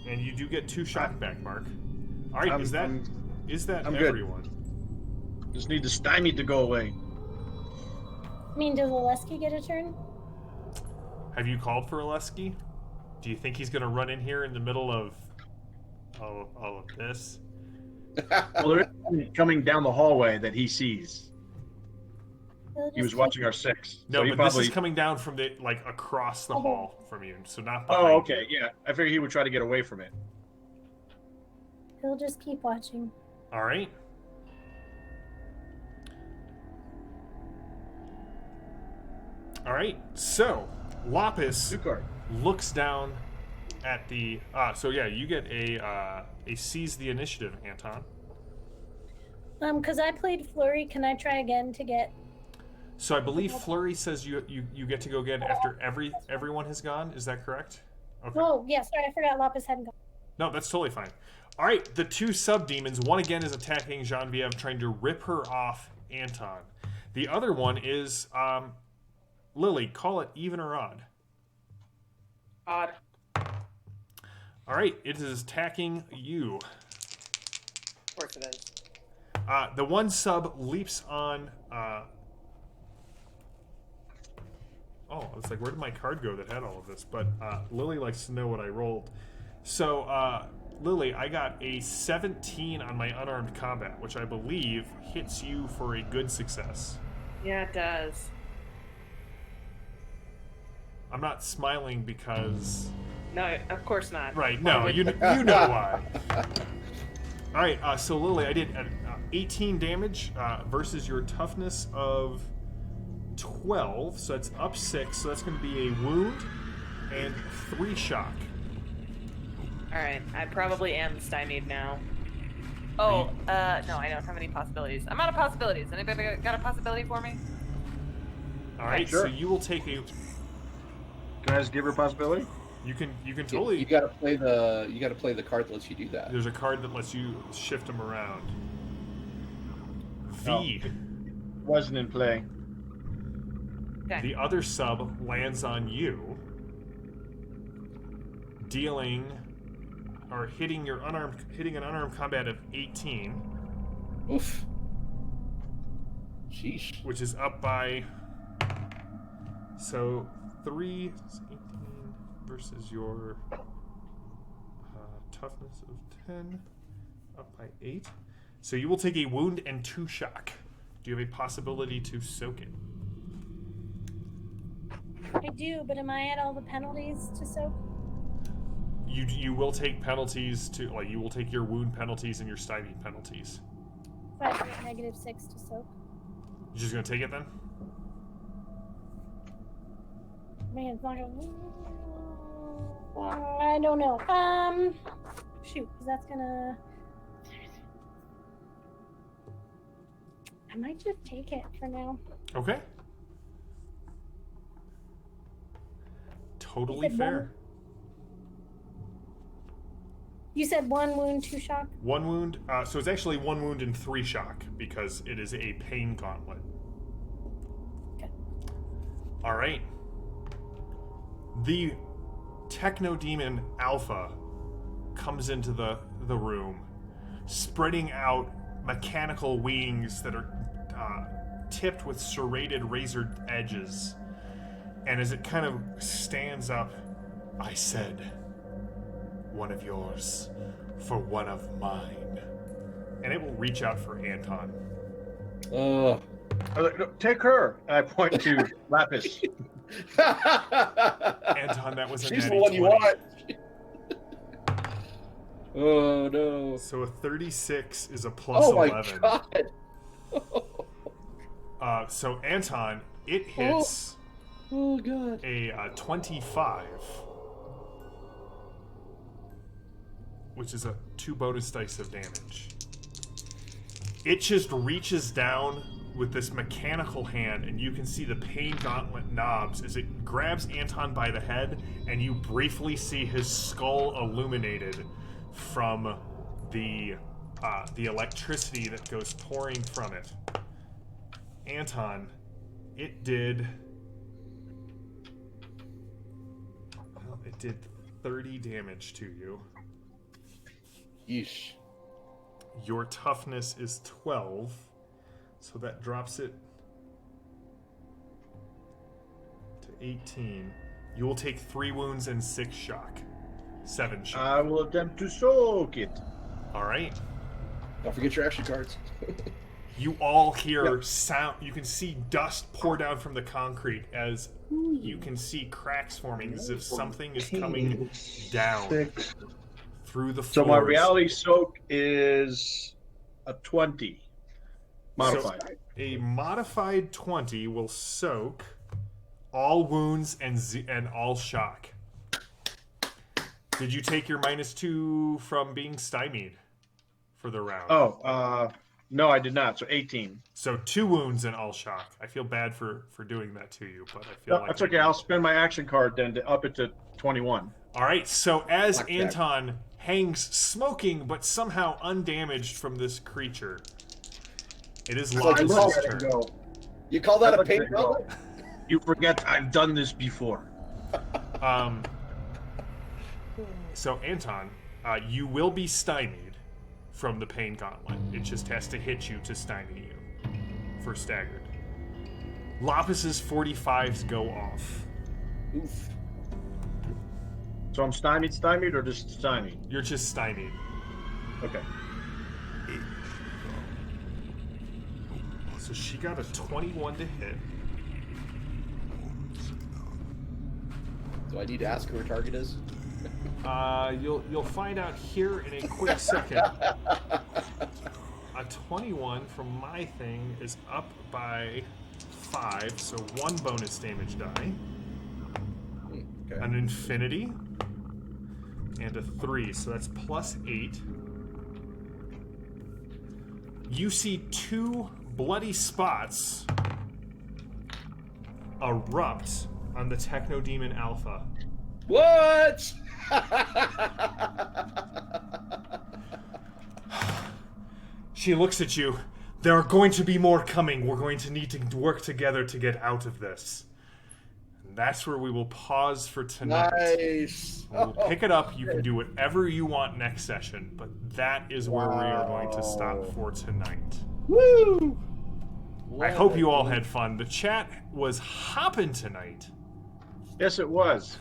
and you do get 2 shock back, Mark. All right, I'm- is that I'm- I'm good. everyone? Just need the stymie to go away. I mean, does Oleski get a turn? Have you called for Oleski? Do you think he's going to run in here in the middle of all of this? Well, there is something coming down the hallway that he sees. He'll He was just watching our 6. No, so he but probably... this is coming down from the across the Okay. hall from you, so not behind Oh, you. okay, yeah. I figured he would try to get away from it. He'll just keep watching. All right. All right. So, Lapis New card. looks down at the. So yeah, you get a seize the initiative, Anton. Because I played Flurry, can I try again to get? So I believe Flurry says you get to go again after everyone has gone. Is that correct? Okay. Oh, yeah. Sorry, I forgot Lapis hadn't gone. No, that's totally fine. All right, the 2 sub-demons, one again is attacking Genevieve, trying to rip her off Anton. The other one is, Lily, call it even or odd. Odd. All right, it is attacking you. Of course it is. The one sub leaps on... Oh, it's like, where did my card go that had all of this? But Lily likes to know what I rolled. So, Lily, I got a 17 on my unarmed combat, which I believe hits you for a good success. Yeah, it does. I'm not smiling because... No, of course not. Right, no, you know why. All right, so Lily, I did 18 damage versus your toughness of 12, so that's up 6, so that's going to be a wound and 3 shock. Alright, I probably am stymied now. Oh, no, I don't have any possibilities. I'm out of possibilities. Anybody got a possibility for me? All right, Sure. so you will take a... Can I just give her a possibility? You can totally... You gotta play the card that lets you do that. There's a card that lets you shift them around. V. Wasn't in play. Okay. The other sub lands on you, dealing or hitting an unarmed combat of 18, Oof. Sheesh. which is up by 3 is 18 versus your toughness of 10, up by 8. So you will take a wound and 2 shock. Do you have a possibility to soak it? I do, but am I at all the penalties to soak? You will take penalties to you will take your wound penalties and your stymie penalties. So I get -6 to soak. You're just gonna take it then? Man, it's not gonna. I don't know. Shoot, because that's gonna. I might just take it for now. Okay. Totally said fair. You said 1 wound, 2 shock. 1 wound. So it's actually 1 wound and 3 shock because it is a pain gauntlet. Okay. All right. The Techno Demon Alpha comes into the room, spreading out mechanical wings that are tipped with serrated, razored edges. And as it kind of stands up, I said, one of yours for one of mine. And it will reach out for Anton. Oh. I was like, "No, take her." And I point to Lapis. Anton, that was a She's the natty one you 20. want. Oh no. So a 36 is a plus Oh my 11. god. So Anton, it hits Oh god. a 25, which is a 2 bonus dice of damage. It just reaches down with this mechanical hand, and you can see the pain gauntlet knobs as it grabs Anton by the head, and you briefly see his skull illuminated from the electricity that goes pouring from it. Anton, it did 30 damage to you. Yeesh. Your toughness is 12, so that drops it to 18. You will take 3 wounds and 6 shock. 7 shock. I will attempt to soak it. All right. Don't forget your action cards. You all hear sound. You can see dust pour down from the concrete as you can see cracks forming as if something is coming down through the So floors. my reality soak is a 20. Modified. So a modified 20 will soak all wounds and all shock. Did you take your -2 from being stymied for the round? No, I did not. So 18. So 2 wounds and all shock. I feel bad for doing that to you, but I feel like That's okay. I'll spend my action card then to up it to 21. All right. So as Blackjack. Anton hangs smoking but somehow undamaged from this creature, it is like I Locke's look at it turn. and go, You call that I a look at paint it and go, gauntlet? you forget I've done this before. So Anton, you will be stymied from the pain gauntlet. It just has to hit you to stymie you for staggered. Lapis's 45s go off. Oof. So I'm stymied or just stymied? You're just stymied. Okay. So she got a 21 to hit. Do I need to ask who her target is? You'll find out here in a quick second. A 21 from my thing is up by 5, so 1 bonus damage die. Okay. An infinity and a 3, so that's +8. You see 2 bloody spots erupt on the Technodemon Alpha. What? She looks at you. There are going to be more coming. We're going to need to work together to get out of this. And that's where we will pause for tonight. Nice. We'll pick it up. You can do whatever you want next session, but that is where we are going to stop for tonight. Woo! I hope you all had fun. The chat was hopping tonight. Yes, it was.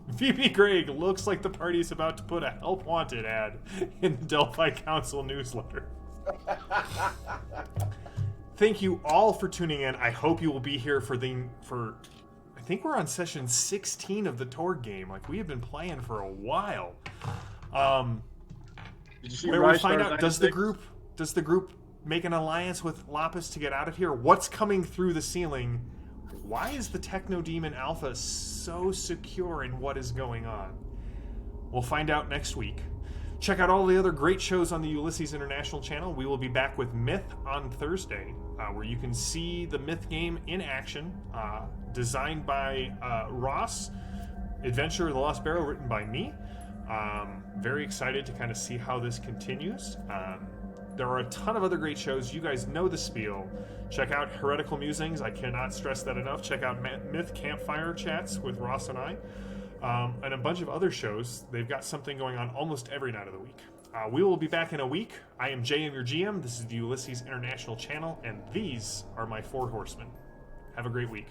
VP Greg looks like the party's about to put a help wanted ad in the Delphi Council newsletter. Thank you all for tuning in. I hope you will be here for I think we're on session 16 of the Torg game. Like, we have been playing for a while. Did you see Where we Rise find Star out, does 96? the group make an alliance with Lapis to get out of here? What's coming through the ceiling? Why is the Technodemon Alpha so secure in what is going on? We'll find out next week. Check out all the other great shows on the Ulisses International channel. We will be back with Myth on Thursday, where you can see the Myth game in action, designed by Ross. Adventure of the Lost Barrow, written by me. Very excited to kind of see how this continues. There are a ton of other great shows. You guys know the spiel. Check out Heretical Musings. I cannot stress that enough. Check out Myth Campfire Chats with Ross and I. And a bunch of other shows. They've got something going on almost every night of the week. We will be back in a week. I am JM, your GM. This is the Ulysses International channel, and these are my Four Horsemen. Have a great week.